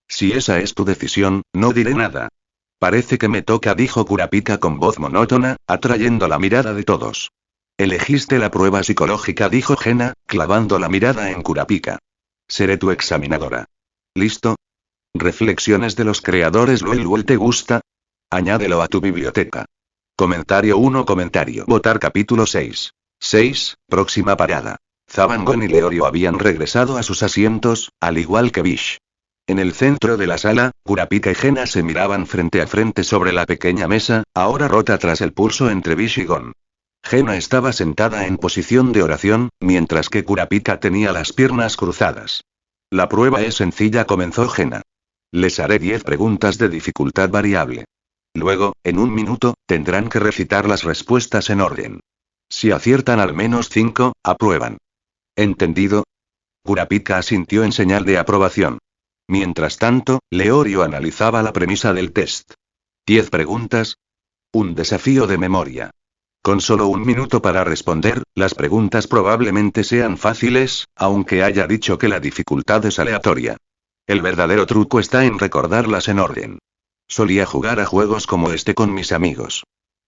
Si esa es tu decisión, no diré nada. Parece que me toca, dijo Kurapika con voz monótona, atrayendo la mirada de todos. Elegiste la prueba psicológica, dijo Gena, clavando la mirada en Kurapika. Seré tu examinadora. ¿Listo? Reflexiones de los creadores LOL. ¿Te gusta? Añádelo a tu biblioteca. Comentario 1. Votar capítulo 6. 6. Próxima parada. Zabangon y Leorio habían regresado a sus asientos, al igual que Bish. En el centro de la sala, Kurapika y Gena se miraban frente a frente sobre la pequeña mesa, ahora rota tras el pulso entre Bish y Gon. Gena estaba sentada en posición de oración, mientras que Kurapika tenía las piernas cruzadas. La prueba es sencilla, comenzó Gena. Les haré 10 preguntas de dificultad variable. Luego, en un minuto, tendrán que recitar las respuestas en orden. Si aciertan al menos 5, aprueban. ¿Entendido? Kurapika asintió en señal de aprobación. Mientras tanto, Leorio analizaba la premisa del test. 10 preguntas. Un desafío de memoria. Con solo un minuto para responder, las preguntas probablemente sean fáciles, aunque haya dicho que la dificultad es aleatoria. El verdadero truco está en recordarlas en orden. Solía jugar a juegos como este con mis amigos.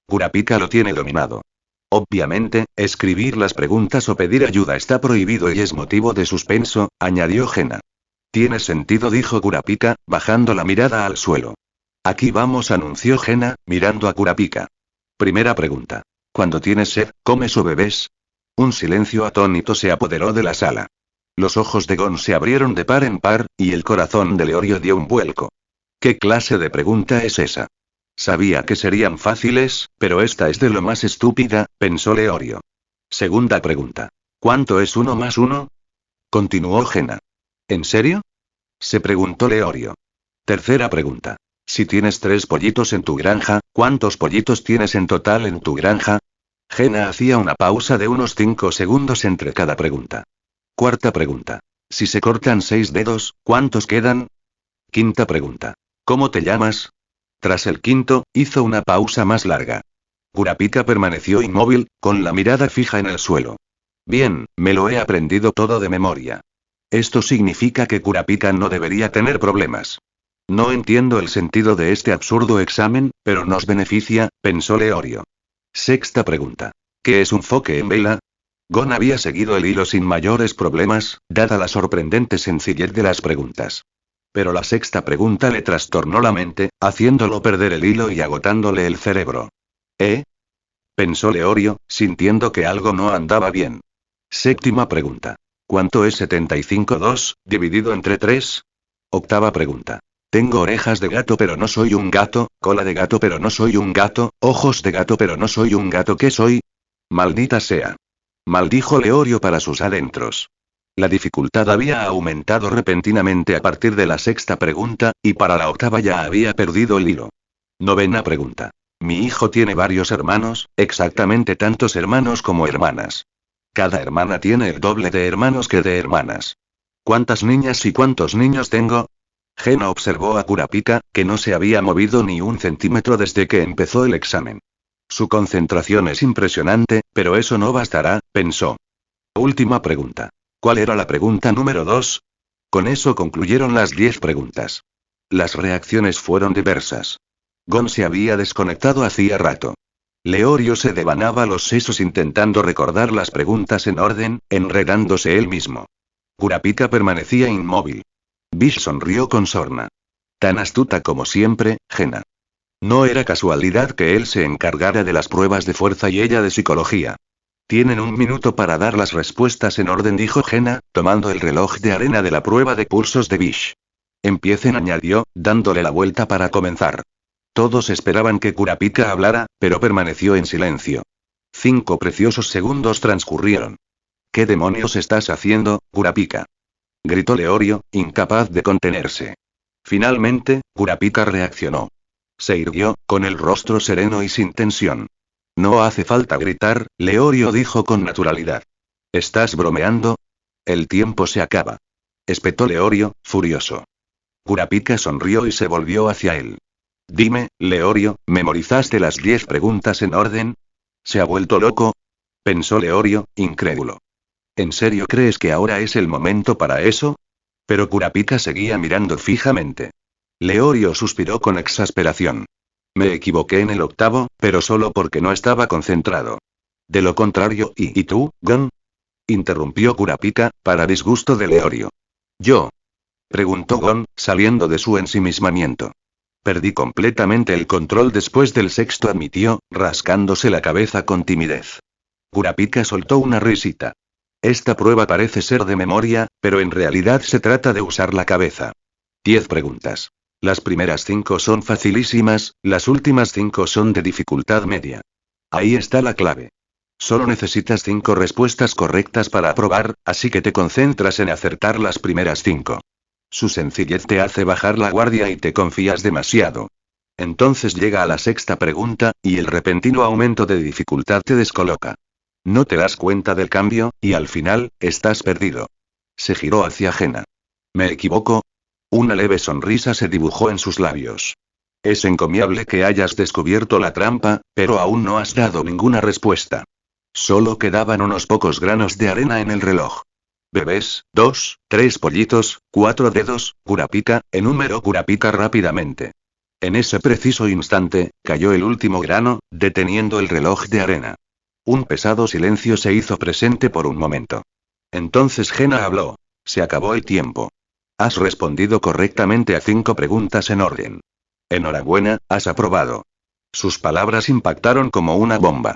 Kurapika lo tiene dominado. Obviamente, escribir las preguntas o pedir ayuda está prohibido y es motivo de suspenso, añadió Gena. Tiene sentido, dijo Kurapika, bajando la mirada al suelo. Aquí vamos, anunció Gena, mirando a Kurapika. Primera pregunta. Cuando tienes sed, ¿comes o bebes? Un silencio atónito se apoderó de la sala. Los ojos de Gon se abrieron de par en par, y el corazón de Leorio dio un vuelco. ¿Qué clase de pregunta es esa? Sabía que serían fáciles, pero esta es de lo más estúpida, pensó Leorio. Segunda pregunta. ¿Cuánto es 1 más 1? Continuó Gena. ¿En serio? Se preguntó Leorio. Tercera pregunta. Si tienes 3 pollitos en tu granja, ¿cuántos pollitos tienes en total en tu granja? Gena hacía una pausa de unos 5 segundos entre cada pregunta. Cuarta pregunta. Si se cortan 6 dedos, ¿cuántos quedan? Quinta pregunta. ¿Cómo te llamas? Tras el quinto, hizo una pausa más larga. Kurapika permaneció inmóvil, con la mirada fija en el suelo. Bien, me lo he aprendido todo de memoria. Esto significa que Kurapika no debería tener problemas. No entiendo el sentido de este absurdo examen, pero nos beneficia, pensó Leorio. Sexta pregunta. ¿Qué es un foque en vela? Gon había seguido el hilo sin mayores problemas, dada la sorprendente sencillez de las preguntas. Pero la sexta pregunta le trastornó la mente, haciéndolo perder el hilo y agotándole el cerebro. ¿Eh? Pensó Leorio, sintiendo que algo no andaba bien. Séptima pregunta. ¿Cuánto es 75,2, dividido entre 3? Octava pregunta. Tengo orejas de gato pero no soy un gato, cola de gato pero no soy un gato, ojos de gato pero no soy un gato, ¿qué soy? Maldita sea. Maldijo Leorio para sus adentros. La dificultad había aumentado repentinamente a partir de la sexta pregunta, y para la octava ya había perdido el hilo. Novena pregunta. Mi hijo tiene varios hermanos, exactamente tantos hermanos como hermanas. Cada hermana tiene el doble de hermanos que de hermanas. ¿Cuántas niñas y cuántos niños tengo? Gena observó a Kurapika, que no se había movido ni un centímetro desde que empezó el examen. Su concentración es impresionante, pero eso no bastará, pensó. Última pregunta. ¿Cuál era la pregunta número 2? Con eso concluyeron las 10 preguntas. Las reacciones fueron diversas. Gon se había desconectado hacía rato. Leorio se devanaba los sesos intentando recordar las preguntas en orden, enredándose él mismo. Kurapika permanecía inmóvil. Bish sonrió con sorna. Tan astuta como siempre, Gena. No era casualidad que él se encargara de las pruebas de fuerza y ella de psicología. Tienen 1 minuto para dar las respuestas en orden, dijo Gena, tomando el reloj de arena de la prueba de pulsos de Bish. Empiecen, añadió, dándole la vuelta para comenzar. Todos esperaban que Kurapika hablara, pero permaneció en silencio. 5 preciosos segundos transcurrieron. ¿Qué demonios estás haciendo, Kurapika? Gritó Leorio, incapaz de contenerse. Finalmente, Kurapika reaccionó. Se irguió, con el rostro sereno y sin tensión. No hace falta gritar, Leorio dijo con naturalidad. ¿Estás bromeando? El tiempo se acaba. Espetó Leorio, furioso. Kurapika sonrió y se volvió hacia él. Dime, Leorio, ¿memorizaste las 10 preguntas en orden? ¿Se ha vuelto loco? Pensó Leorio, incrédulo. ¿En serio crees que ahora es el momento para eso? Pero Kurapika seguía mirando fijamente. Leorio suspiró con exasperación. Me equivoqué en el octavo, pero solo porque no estaba concentrado. De lo contrario, ¿y tú, Gon? Interrumpió Kurapika, para disgusto de Leorio. ¿Yo? Preguntó Gon, saliendo de su ensimismamiento. Perdí completamente el control después del sexto, admitió, rascándose la cabeza con timidez. Kurapika soltó una risita. Esta prueba parece ser de memoria, pero en realidad se trata de usar la cabeza. 10 preguntas. Las primeras 5 son facilísimas, las últimas 5 son de dificultad media. Ahí está la clave. Solo necesitas 5 respuestas correctas para aprobar, así que te concentras en acertar las primeras 5. Su sencillez te hace bajar la guardia y te confías demasiado. Entonces llega a la sexta pregunta, y el repentino aumento de dificultad te descoloca. No te das cuenta del cambio, y al final, estás perdido. Se giró hacia Gena. ¿Me equivoco? Una leve sonrisa se dibujó en sus labios. Es encomiable que hayas descubierto la trampa, pero aún no has dado ninguna respuesta. Solo quedaban unos pocos granos de arena en el reloj. Bebés, 2, 3 pollitos, 4 dedos, Kurapika, enúmeró Kurapika rápidamente. En ese preciso instante, cayó el último grano, deteniendo el reloj de arena. Un pesado silencio se hizo presente por un momento. Entonces Gena habló. Se acabó el tiempo. Has respondido correctamente a 5 preguntas en orden. Enhorabuena, has aprobado. Sus palabras impactaron como una bomba.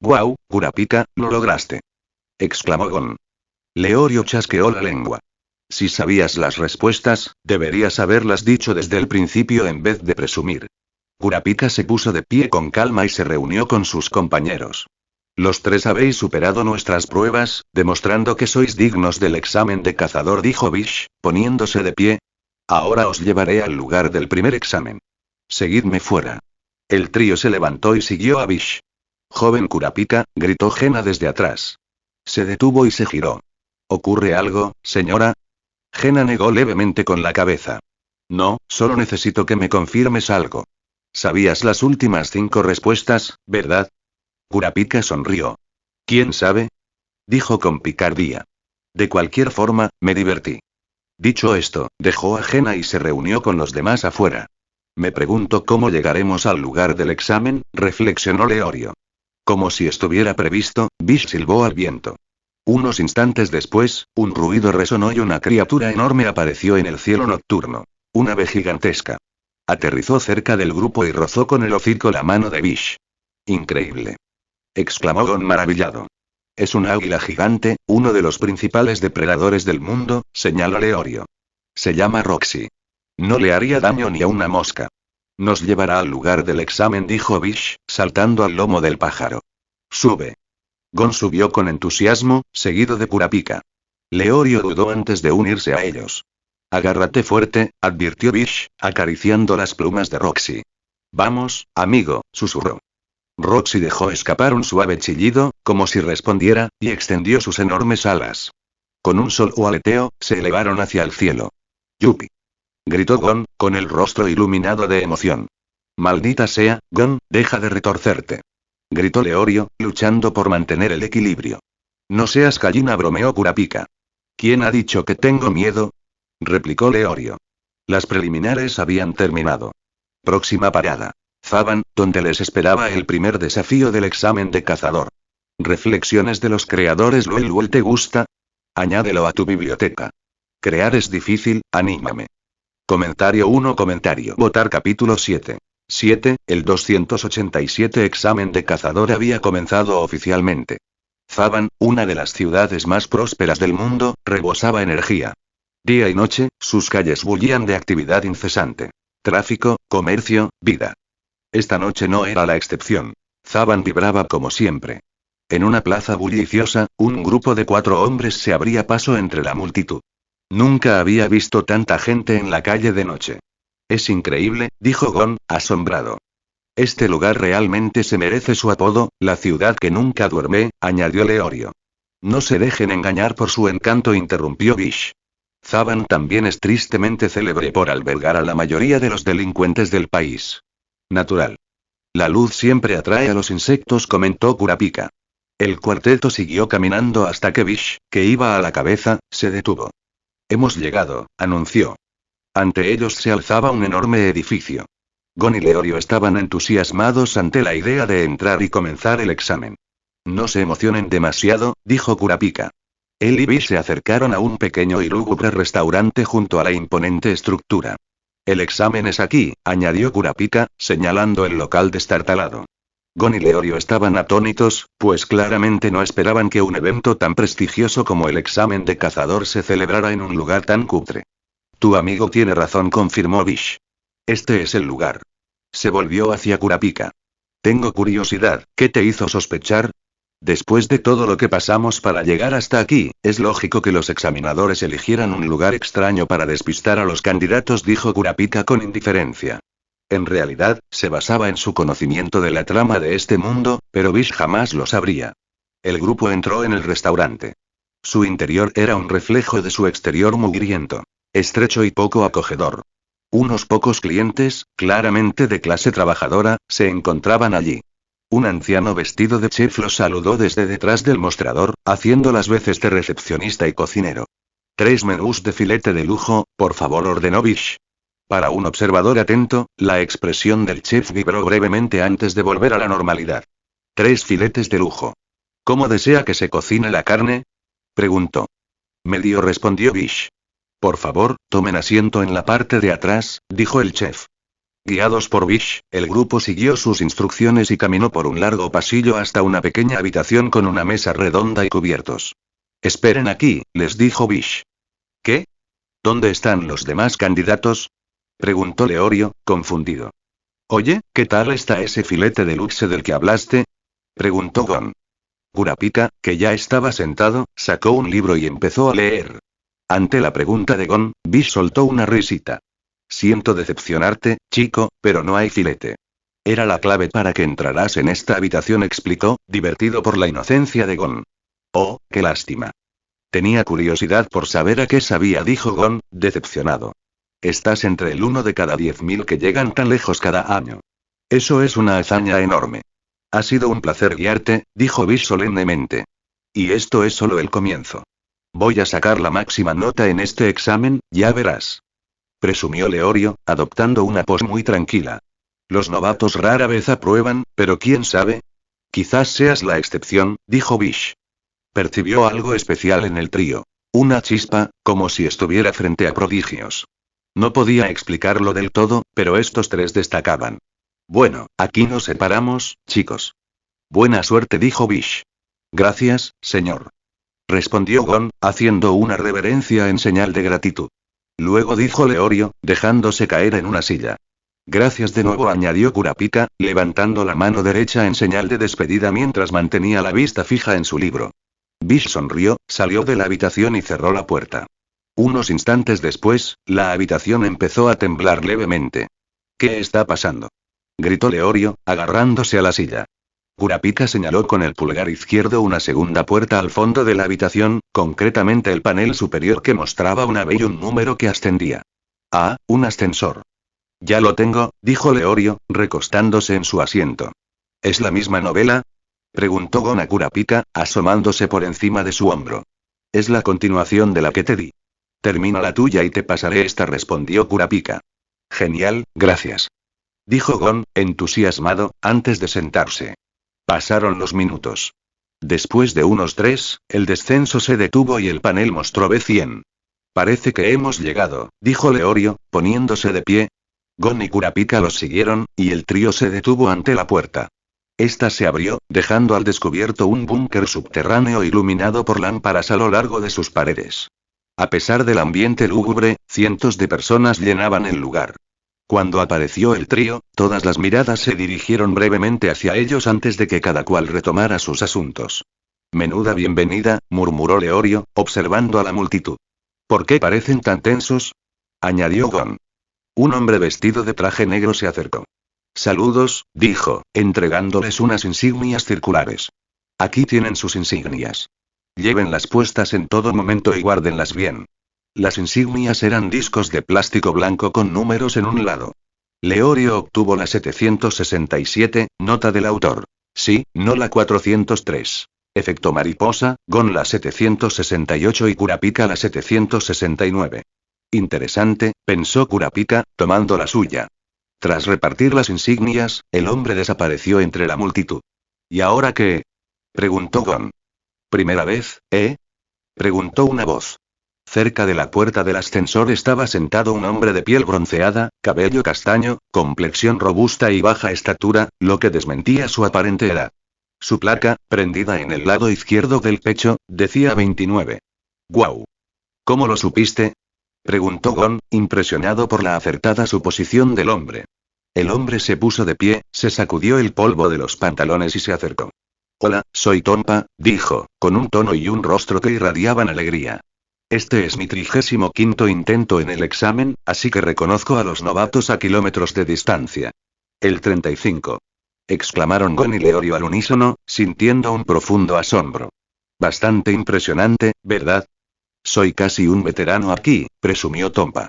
¡Guau, Kurapika, lo lograste! Exclamó Gon. Leorio chasqueó la lengua. Si sabías las respuestas, deberías haberlas dicho desde el principio en vez de presumir. Kurapika se puso de pie con calma y se reunió con sus compañeros. Los 3 habéis superado nuestras pruebas, demostrando que sois dignos del examen de cazador, dijo Bish, poniéndose de pie. Ahora os llevaré al lugar del primer examen. Seguidme fuera. El trío se levantó y siguió a Bish. Joven Kurapika, gritó Gena desde atrás. Se detuvo y se giró. ¿Ocurre algo, señora? Gena negó levemente con la cabeza. No, solo necesito que me confirmes algo. Sabías las últimas 5 respuestas, ¿verdad? Kurapika sonrió. ¿Quién sabe? Dijo con picardía. De cualquier forma, me divertí. Dicho esto, dejó a Gena y se reunió con los demás afuera. Me pregunto cómo llegaremos al lugar del examen, reflexionó Leorio. Como si estuviera previsto, Bish silbó al viento. Unos instantes después, un ruido resonó y una criatura enorme apareció en el cielo nocturno. Un ave gigantesca. Aterrizó cerca del grupo y rozó con el hocico la mano de Bish. Increíble. Exclamó Gon maravillado. Es un águila gigante, uno de los principales depredadores del mundo, señaló Leorio. Se llama Roxy. No le haría daño ni a una mosca. Nos llevará al lugar del examen, dijo Bish, saltando al lomo del pájaro. Sube. Gon subió con entusiasmo, seguido de Kurapika. Leorio dudó antes de unirse a ellos. Agárrate fuerte, advirtió Bish, acariciando las plumas de Roxy. Vamos, amigo, susurró. Roxy dejó escapar un suave chillido, como si respondiera, y extendió sus enormes alas. Con un solo aleteo, se elevaron hacia el cielo. ¡Yupi! Gritó Gon, con el rostro iluminado de emoción. Maldita sea, Gon, deja de retorcerte. Gritó Leorio, luchando por mantener el equilibrio. No seas gallina, bromeó Kurapika. ¿Quién ha dicho que tengo miedo? Replicó Leorio. Las preliminares habían terminado. Próxima parada. Zaban, donde les esperaba el primer desafío del examen de cazador. Reflexiones de los creadores. ¿Luel te gusta? Añádelo a tu biblioteca. Crear es difícil, anímame. Comentario 1. Votar capítulo 7. 7. El 287 examen de cazador había comenzado oficialmente. Zaban, una de las ciudades más prósperas del mundo, rebosaba energía. Día y noche, sus calles bullían de actividad incesante. Tráfico, comercio, vida. Esta noche no era la excepción. Zaban vibraba como siempre. En una plaza bulliciosa, un grupo de 4 hombres se abría paso entre la multitud. Nunca había visto tanta gente en la calle de noche. Es increíble, dijo Gon, asombrado. Este lugar realmente se merece su apodo, la ciudad que nunca duerme, añadió Leorio. No se dejen engañar por su encanto, interrumpió Bish. Zaban también es tristemente célebre por albergar a la mayoría de los delincuentes del país. Natural. La luz siempre atrae a los insectos, comentó Kurapika. El cuarteto siguió caminando hasta que Bish, que iba a la cabeza, se detuvo. Hemos llegado, anunció. Ante ellos se alzaba un enorme edificio. Gon y Leorio estaban entusiasmados ante la idea de entrar y comenzar el examen. No se emocionen demasiado, dijo Kurapika. Él y Bish se acercaron a un pequeño y lúgubre restaurante junto a la imponente estructura. El examen es aquí, añadió Kurapika, señalando el local destartalado. Gon y Leorio estaban atónitos, pues claramente no esperaban que un evento tan prestigioso como el examen de cazador se celebrara en un lugar tan cutre. Tu amigo tiene razón, confirmó Bish. Este es el lugar. Se volvió hacia Kurapika. Tengo curiosidad, ¿qué te hizo sospechar? Después de todo lo que pasamos para llegar hasta aquí, es lógico que los examinadores eligieran un lugar extraño para despistar a los candidatos, dijo Kurapika con indiferencia. En realidad, se basaba en su conocimiento de la trama de este mundo, pero Bish jamás lo sabría. El grupo entró en el restaurante. Su interior era un reflejo de su exterior mugriento. Estrecho y poco acogedor. Unos pocos clientes, claramente de clase trabajadora, se encontraban allí. Un anciano vestido de chef los saludó desde detrás del mostrador, haciendo las veces de recepcionista y cocinero. 3 menús de filete de lujo, por favor, ordenó Bish. Para un observador atento, la expresión del chef vibró brevemente antes de volver a la normalidad. 3 filetes de lujo. ¿Cómo desea que se cocine la carne? Preguntó. Medio, respondió Bish. Por favor, tomen asiento en la parte de atrás, dijo el chef. Guiados por Bish, el grupo siguió sus instrucciones y caminó por un largo pasillo hasta una pequeña habitación con una mesa redonda y cubiertos. Esperen aquí, les dijo Bish. ¿Qué? ¿Dónde están los demás candidatos? Preguntó Leorio, confundido. Oye, ¿qué tal está ese filete de luxe del que hablaste? Preguntó Gon. Kurapika, que ya estaba sentado, sacó un libro y empezó a leer. Ante la pregunta de Gon, Bish soltó una risita. Siento decepcionarte, chico, pero no hay filete. Era la clave para que entraras en esta habitación, explicó, divertido por la inocencia de Gon. Oh, qué lástima. Tenía curiosidad por saber a qué sabía, dijo Gon, decepcionado. Estás entre el 1 de cada 10.000 que llegan tan lejos cada año. Eso es una hazaña enorme. Ha sido un placer guiarte, dijo Bish solemnemente. Y esto es solo el comienzo. Voy a sacar la máxima nota en este examen, ya verás. Presumió Leorio, adoptando una pose muy tranquila. Los novatos rara vez aprueban, pero quién sabe. Quizás seas la excepción, dijo Bish. Percibió algo especial en el trío. Una chispa, como si estuviera frente a prodigios. No podía explicarlo del todo, pero estos tres destacaban. Bueno, aquí nos separamos, chicos. Buena suerte, dijo Bish. Gracias, señor. Respondió Gon, haciendo una reverencia en señal de gratitud. Luego dijo Leorio, dejándose caer en una silla. Gracias de nuevo, añadió Kurapika, levantando la mano derecha en señal de despedida mientras mantenía la vista fija en su libro. Bish sonrió, salió de la habitación y cerró la puerta. Unos instantes después, la habitación empezó a temblar levemente. ¿Qué está pasando?, gritó Leorio, agarrándose a la silla. Kurapika señaló con el pulgar izquierdo una segunda puerta al fondo de la habitación, concretamente el panel superior que mostraba una B y un número que ascendía. Ah, un ascensor. Ya lo tengo, dijo Leorio, recostándose en su asiento. ¿Es la misma novela?, preguntó Gon a Kurapika, asomándose por encima de su hombro. Es la continuación de la que te di. Termina la tuya y te pasaré esta, respondió Kurapika. Genial, gracias. Dijo Gon, entusiasmado, antes de sentarse. Pasaron los minutos. Después de unos 3, el descenso se detuvo y el panel mostró B100. Parece que hemos llegado, dijo Leorio, poniéndose de pie. Gon y Kurapika los siguieron, y el trío se detuvo ante la puerta. Esta se abrió, dejando al descubierto un búnker subterráneo iluminado por lámparas a lo largo de sus paredes. A pesar del ambiente lúgubre, cientos de personas llenaban el lugar. Cuando apareció el trío, todas las miradas se dirigieron brevemente hacia ellos antes de que cada cual retomara sus asuntos. Menuda bienvenida, murmuró Leorio, observando a la multitud. ¿Por qué parecen tan tensos?, añadió Gon. Un hombre vestido de traje negro se acercó. Saludos, dijo, entregándoles unas insignias circulares. Aquí tienen sus insignias. Llévenlas puestas en todo momento y guárdenlas bien. Las insignias eran discos de plástico blanco con números en un lado. Leorio obtuvo la 767, nota del autor. Sí, no la 403. Efecto mariposa, Gon la 768 y Kurapika la 769. Interesante, pensó Kurapika, tomando la suya. Tras repartir las insignias, el hombre desapareció entre la multitud. ¿Y ahora qué?, preguntó Gon. ¿Primera vez, preguntó una voz. Cerca de la puerta del ascensor estaba sentado un hombre de piel bronceada, cabello castaño, complexión robusta y baja estatura, lo que desmentía su aparente edad. Su placa, prendida en el lado izquierdo del pecho, decía 29. «¡Guau! ¿Cómo lo supiste?», preguntó Gon, impresionado por la acertada suposición del hombre. El hombre se puso de pie, se sacudió el polvo de los pantalones y se acercó. «Hola, soy Tompa», dijo, con un tono y un rostro que irradiaban alegría. «Este es mi 35º intento en el examen, así que reconozco a los novatos a kilómetros de distancia». «El 35», exclamaron Gon y Leorio al unísono, sintiendo un profundo asombro. «Bastante impresionante, ¿verdad?». «Soy casi un veterano aquí», presumió Tompa.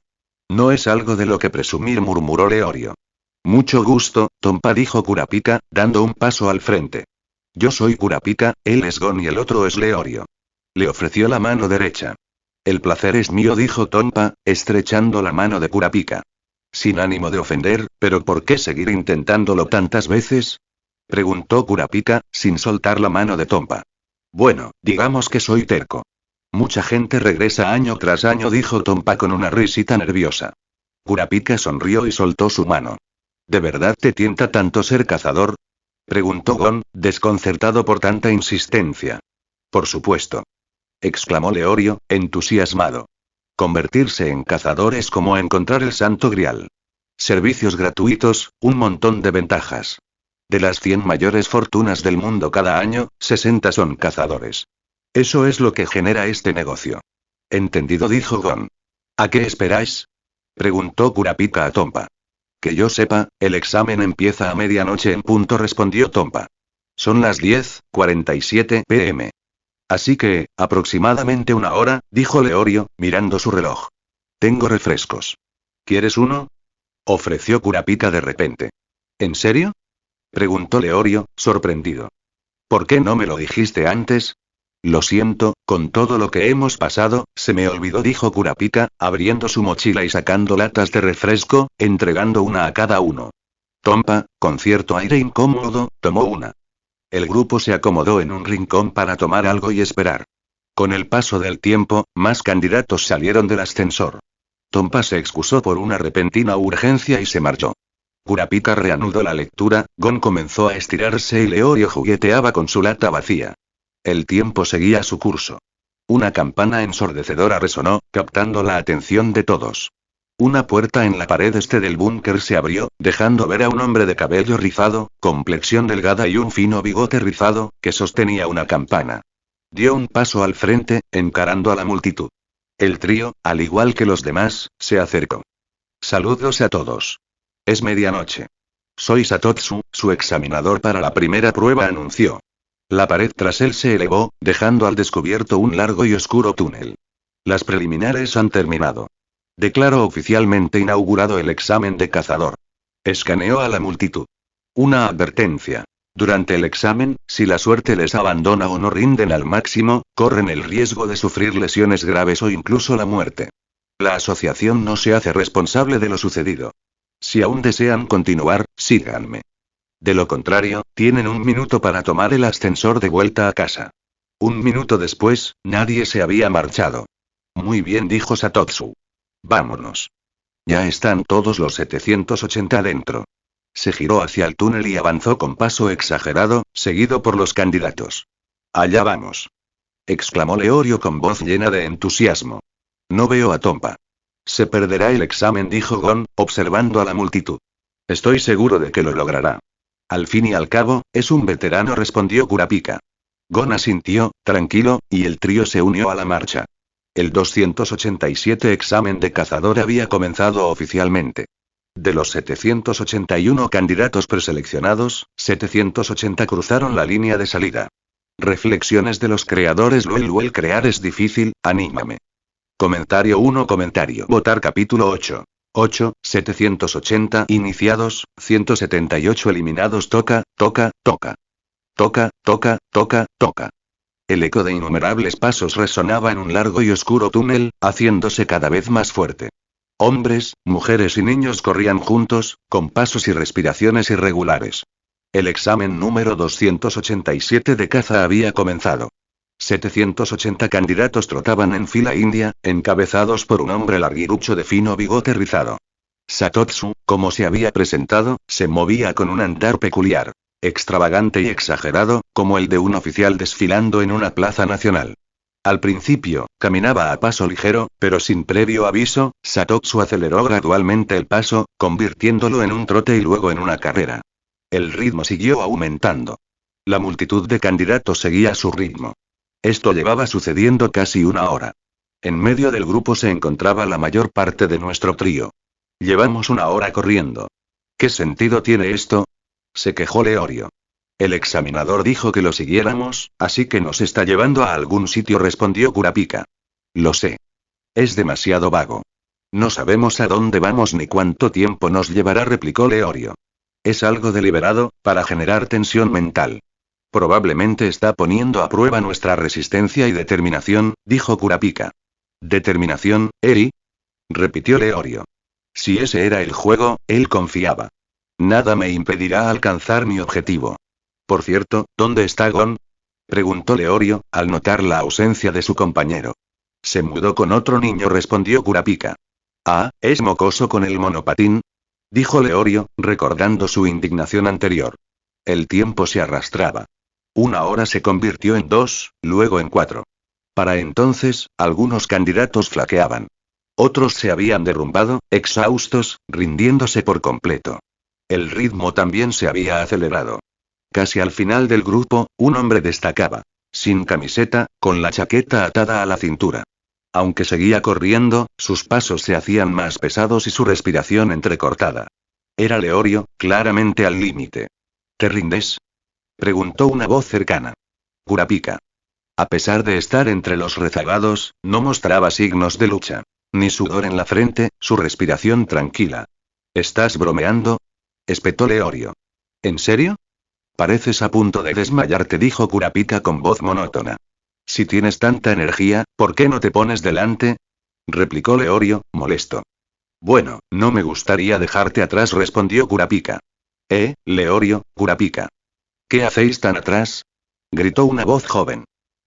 «No es algo de lo que presumir», murmuró Leorio. «Mucho gusto, Tompa», dijo Kurapika, dando un paso al frente. «Yo soy Kurapika, él es Gon y el otro es Leorio». Le ofreció la mano derecha. «El placer es mío», dijo Tompa, estrechando la mano de Kurapika. Sin ánimo de ofender, ¿pero por qué seguir intentándolo tantas veces?, preguntó Kurapika, sin soltar la mano de Tompa. «Bueno, digamos que soy terco». «Mucha gente regresa año tras año», dijo Tompa con una risita nerviosa. Kurapika sonrió y soltó su mano. «¿De verdad te tienta tanto ser cazador?», preguntó Gon, desconcertado por tanta insistencia. «Por supuesto», exclamó Leorio, entusiasmado. «Convertirse en cazador es como encontrar el santo grial. Servicios gratuitos, un montón de ventajas. De las 100 mayores fortunas del mundo cada año, 60 son cazadores. Eso es lo que genera este negocio». «Entendido», dijo Gon. «¿A qué esperáis?», preguntó Kurapika a Tompa. «Que yo sepa, el examen empieza a medianoche en punto», respondió Tompa. «Son las 10:47 p.m. Así que, aproximadamente una hora», dijo Leorio, mirando su reloj. «Tengo refrescos. ¿Quieres uno?», ofreció Kurapika de repente. ¿En serio? Preguntó Leorio, sorprendido. ¿Por qué no me lo dijiste antes? Lo siento, con todo lo que hemos pasado, se me olvidó, dijo Kurapika, abriendo su mochila y sacando latas de refresco, entregando una a cada uno. Tompa, con cierto aire incómodo, tomó una. El grupo se acomodó en un rincón para tomar algo y esperar. Con el paso del tiempo, más candidatos salieron del ascensor. Tompa se excusó por una repentina urgencia y se marchó. Kurapika reanudó la lectura, Gon comenzó a estirarse y Leorio jugueteaba con su lata vacía. El tiempo seguía su curso. Una campana ensordecedora resonó, captando la atención de todos. Una puerta en la pared este del búnker se abrió, dejando ver a un hombre de cabello rizado, complexión delgada y un fino bigote rizado, que sostenía una campana. Dio un paso al frente, encarando a la multitud. El trío, al igual que los demás, se acercó. Saludos a todos. Es medianoche. Soy Satotsu, su examinador para la primera prueba, anunció. La pared tras él se elevó, dejando al descubierto un largo y oscuro túnel. Las preliminares han terminado. Declaro oficialmente inaugurado el examen de cazador. Escaneó a la multitud. Una advertencia. Durante el examen, si la suerte les abandona o no rinden al máximo, corren el riesgo de sufrir lesiones graves o incluso la muerte. La asociación no se hace responsable de lo sucedido. Si aún desean continuar, síganme. De lo contrario, tienen 1 minuto para tomar el ascensor de vuelta a casa. 1 minuto después, nadie se había marchado. Muy bien, dijo Satotsu. Vámonos. Ya están todos los 780 dentro. Se giró hacia el túnel y avanzó con paso exagerado, seguido por los candidatos. Allá vamos. Exclamó Leorio con voz llena de entusiasmo. No veo a Tompa. Se perderá el examen, dijo Gon, observando a la multitud. Estoy seguro de que lo logrará. Al fin y al cabo, es un veterano, respondió Kurapika. Gon asintió, tranquilo, y el trío se unió a la marcha. El 287 examen de cazador había comenzado oficialmente. De los 781 candidatos preseleccionados, 780 cruzaron la línea de salida. Reflexiones de los creadores. Luel crear es difícil, anímame. Comentario 1. Votar capítulo 8. 780 iniciados, 178 eliminados. Toca. El eco de innumerables pasos resonaba en un largo y oscuro túnel, haciéndose cada vez más fuerte. Hombres, mujeres y niños corrían juntos, con pasos y respiraciones irregulares. El examen número 287 de caza había comenzado. 780 candidatos trotaban en fila india, encabezados por un hombre larguirucho de fino bigote rizado. Satotsu, como se había presentado, se movía con un andar peculiar, extravagante y exagerado, como el de un oficial desfilando en una plaza nacional. Al principio, caminaba a paso ligero, pero sin previo aviso, Satotsu aceleró gradualmente el paso, convirtiéndolo en un trote y luego en una carrera. El ritmo siguió aumentando. La multitud de candidatos seguía su ritmo. Esto llevaba sucediendo casi 1 hora. En medio del grupo se encontraba la mayor parte de nuestro trío. Llevamos 1 hora corriendo. ¿Qué sentido tiene esto? Se quejó Leorio. El examinador dijo que lo siguiéramos, así que nos está llevando a algún sitio, respondió Kurapika. Lo sé. Es demasiado vago. No sabemos a dónde vamos ni cuánto tiempo nos llevará, replicó Leorio. Es algo deliberado, para generar tensión mental. Probablemente está poniendo a prueba nuestra resistencia y determinación, dijo Kurapika. ¿Determinación, Eri? Repitió Leorio. Si ese era el juego, él confiaba. Nada me impedirá alcanzar mi objetivo. Por cierto, ¿dónde está Gon? Preguntó Leorio, al notar la ausencia de su compañero. Se mudó con otro niño, respondió Kurapika. Ah, ¿es mocoso con el monopatín? Dijo Leorio, recordando su indignación anterior. El tiempo se arrastraba. 1 hora se convirtió en 2, luego en 4. Para entonces, algunos candidatos flaqueaban. Otros se habían derrumbado, exhaustos, rindiéndose por completo. El ritmo también se había acelerado. Casi al final del grupo, un hombre destacaba. Sin camiseta, con la chaqueta atada a la cintura. Aunque seguía corriendo, sus pasos se hacían más pesados y su respiración entrecortada. Era Leorio, claramente al límite. ¿Te rindes? Preguntó una voz cercana. Kurapika. A pesar de estar entre los rezagados, no mostraba signos de lucha. Ni sudor en la frente, su respiración tranquila. ¿Estás bromeando? espetó Leorio. ¿En serio? Pareces a punto de desmayarte, dijo Kurapika con voz monótona. Si tienes tanta energía, ¿por qué no te pones delante? Replicó Leorio, molesto. Bueno, no me gustaría dejarte atrás, respondió Kurapika. Leorio, Kurapika. ¿Qué hacéis tan atrás? Gritó una voz joven.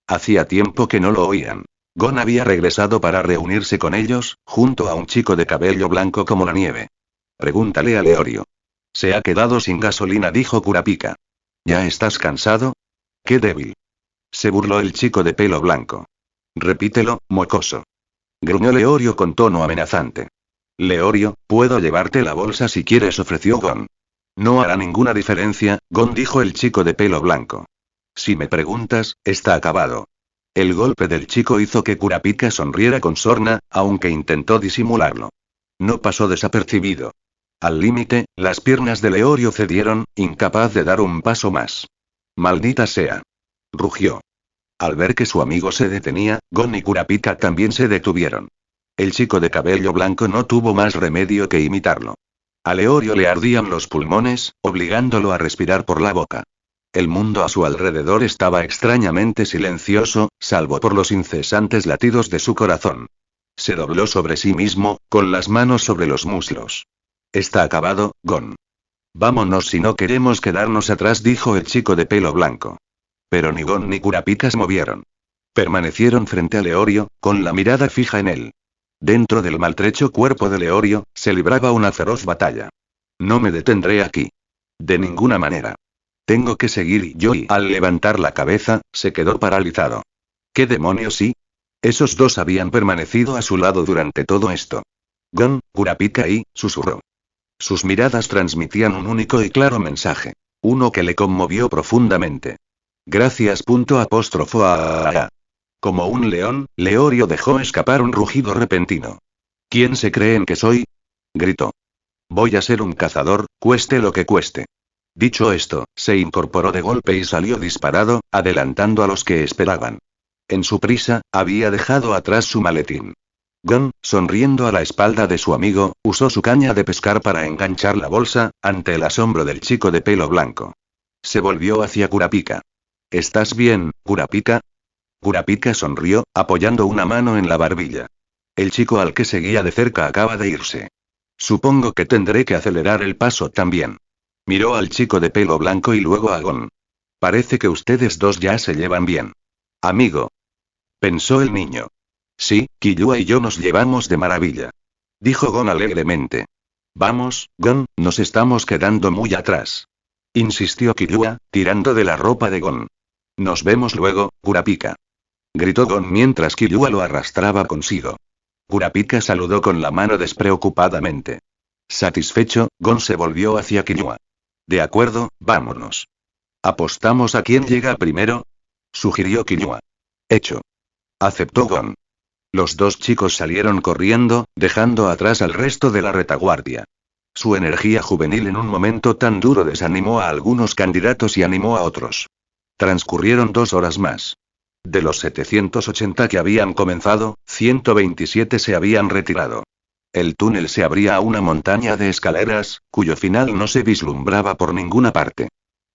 Hacía tiempo que no lo oían. Gon había regresado para reunirse con ellos, junto a un chico de cabello blanco como la nieve. Pregúntale a Leorio. Se ha quedado sin gasolina, dijo Kurapika. ¿Ya estás cansado? ¡Qué débil! Se burló el chico de pelo blanco. Repítelo, mocoso. Gruñó Leorio con tono amenazante. Leorio, puedo llevarte la bolsa si quieres, ofreció Gon. No hará ninguna diferencia, Gon, dijo el chico de pelo blanco. Si me preguntas, está acabado. El golpe del chico hizo que Kurapika sonriera con sorna, aunque intentó disimularlo. No pasó desapercibido. Al límite, las piernas de Leorio cedieron, incapaz de dar un paso más. Maldita sea. Rugió. Al ver que su amigo se detenía, Gon y Kurapika también se detuvieron. El chico de cabello blanco no tuvo más remedio que imitarlo. A Leorio le ardían los pulmones, obligándolo a respirar por la boca. El mundo a su alrededor estaba extrañamente silencioso, salvo por los incesantes latidos de su corazón. Se dobló sobre sí mismo, con las manos sobre los muslos. Está acabado, Gon. Vámonos si no queremos quedarnos atrás, dijo el chico de pelo blanco. Pero ni Gon ni Kurapika se movieron. Permanecieron frente a Leorio, con la mirada fija en él. Dentro del maltrecho cuerpo de Leorio, se libraba una feroz batalla. No me detendré aquí. De ninguna manera. Tengo que seguir, y al levantar la cabeza, se quedó paralizado. ¿Qué demonios sí? Esos dos habían permanecido a su lado durante todo esto. Gon, Kurapika susurró. Sus miradas transmitían un único y claro mensaje. Uno que le conmovió profundamente. Gracias. Como un león, Leorio dejó escapar un rugido repentino. ¿Quién se creen que soy? Gritó. Voy a ser un cazador, cueste lo que cueste. Dicho esto, se incorporó de golpe y salió disparado, adelantando a los que esperaban. En su prisa, había dejado atrás su maletín. Gon, sonriendo a la espalda de su amigo, usó su caña de pescar para enganchar la bolsa, ante el asombro del chico de pelo blanco. Se volvió hacia Kurapika. ¿Estás bien, Kurapika? Kurapika sonrió, apoyando una mano en la barbilla. El chico al que seguía de cerca acaba de irse. Supongo que tendré que acelerar el paso también. Miró al chico de pelo blanco y luego a Gon. Parece que ustedes dos ya se llevan bien. Amigo. Pensó el niño. Sí, Killua y yo nos llevamos de maravilla. Dijo Gon alegremente. Vamos, Gon, nos estamos quedando muy atrás. Insistió Killua, tirando de la ropa de Gon. Nos vemos luego, Kurapika. Gritó Gon mientras Killua lo arrastraba consigo. Kurapika saludó con la mano despreocupadamente. Satisfecho, Gon se volvió hacia Killua. De acuerdo, vámonos. ¿Apostamos a quién llega primero? Sugirió Killua. Hecho. Aceptó Gon. Los dos chicos salieron corriendo, dejando atrás al resto de la retaguardia. Su energía juvenil en un momento tan duro desanimó a algunos candidatos y animó a otros. Transcurrieron 2 horas más. De los 780 que habían comenzado, 127 se habían retirado. El túnel se abría a una montaña de escaleras, cuyo final no se vislumbraba por ninguna parte.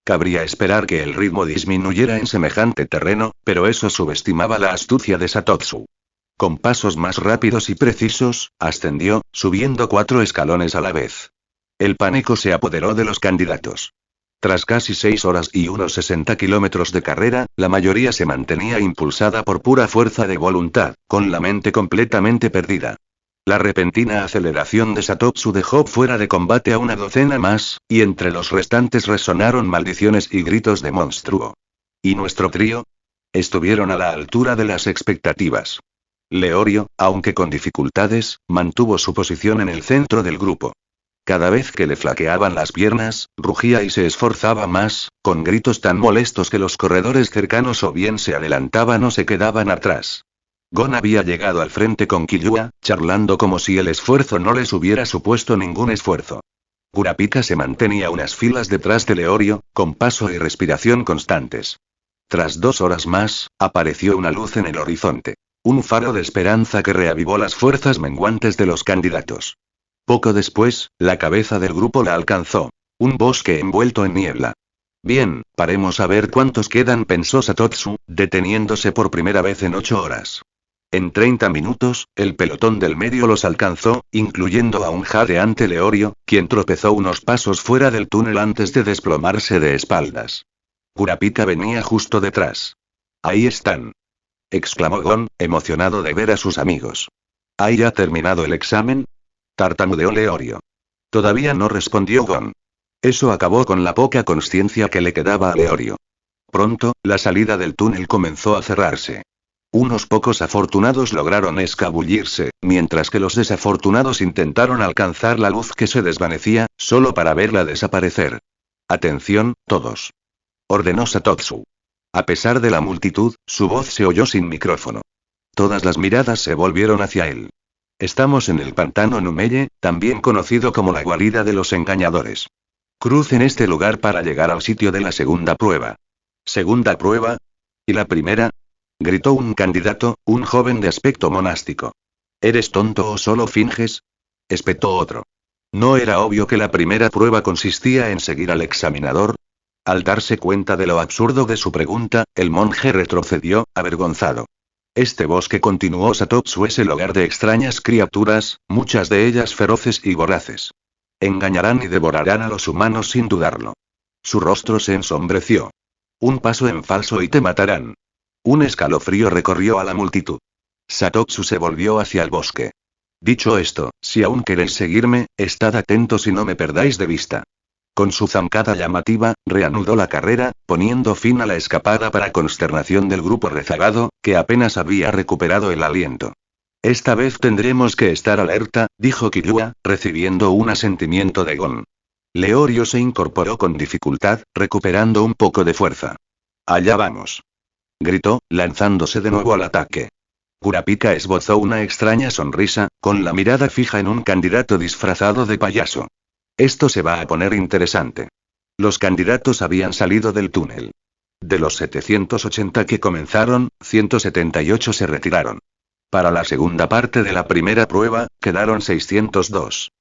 Cabría esperar que el ritmo disminuyera en semejante terreno, pero eso subestimaba la astucia de Satotsu. Con pasos más rápidos y precisos, ascendió, subiendo 4 escalones a la vez. El pánico se apoderó de los candidatos. Tras casi 6 horas y unos 60 kilómetros de carrera, la mayoría se mantenía impulsada por pura fuerza de voluntad, con la mente completamente perdida. La repentina aceleración de Satotsu dejó fuera de combate a una docena más, y entre los restantes resonaron maldiciones y gritos de monstruo. ¿Y nuestro trío? Estuvieron a la altura de las expectativas. Leorio, aunque con dificultades, mantuvo su posición en el centro del grupo. Cada vez que le flaqueaban las piernas, rugía y se esforzaba más, con gritos tan molestos que los corredores cercanos o bien se adelantaban o se quedaban atrás. Gon había llegado al frente con Killua, charlando como si el esfuerzo no les hubiera supuesto ningún esfuerzo. Kurapika se mantenía unas filas detrás de Leorio, con paso y respiración constantes. Tras 2 horas más, apareció una luz en el horizonte. Un faro de esperanza que reavivó las fuerzas menguantes de los candidatos. Poco después, la cabeza del grupo la alcanzó. Un bosque envuelto en niebla. Bien, paremos a ver cuántos quedan, pensó Satotsu, deteniéndose por primera vez en 8 horas. En 30 minutos, el pelotón del medio los alcanzó, incluyendo a un jadeante Leorio, quien tropezó unos pasos fuera del túnel antes de desplomarse de espaldas. Kurapika venía justo detrás. Ahí están, exclamó Gon, emocionado de ver a sus amigos. ¿Hay ya terminado el examen? Tartamudeó Leorio. Todavía no, respondió Gon. Eso acabó con la poca consciencia que le quedaba a Leorio. Pronto, la salida del túnel comenzó a cerrarse. Unos pocos afortunados lograron escabullirse, mientras que los desafortunados intentaron alcanzar la luz que se desvanecía, solo para verla desaparecer. Atención, todos, ordenó Satotsu. A pesar de la multitud, su voz se oyó sin micrófono. Todas las miradas se volvieron hacia él. Estamos en el pantano Numeye, también conocido como la guarida de los engañadores. Crucen este lugar para llegar al sitio de la segunda prueba. ¿Segunda prueba? ¿Y la primera?, gritó un candidato, un joven de aspecto monástico. ¿Eres tonto o solo finges?, espetó otro. ¿No era obvio que la primera prueba consistía en seguir al examinador? Al darse cuenta de lo absurdo de su pregunta, el monje retrocedió, avergonzado. Este bosque, continuó Satotsu, es el hogar de extrañas criaturas, muchas de ellas feroces y voraces. Engañarán y devorarán a los humanos sin dudarlo. Su rostro se ensombreció. Un paso en falso y te matarán. Un escalofrío recorrió a la multitud. Satotsu se volvió hacia el bosque. Dicho esto, si aún queréis seguirme, estad atentos y no me perdáis de vista. Con su zancada llamativa, reanudó la carrera, poniendo fin a la escapada para consternación del grupo rezagado, que apenas había recuperado el aliento. Esta vez tendremos que estar alerta, dijo Killua, recibiendo un asentimiento de Gon. Leorio se incorporó con dificultad, recuperando un poco de fuerza. Allá vamos, gritó, lanzándose de nuevo al ataque. Kurapika esbozó una extraña sonrisa, con la mirada fija en un candidato disfrazado de payaso. Esto se va a poner interesante. Los candidatos habían salido del túnel. De los 780 que comenzaron, 178 se retiraron. Para la segunda parte de la primera prueba, quedaron 602.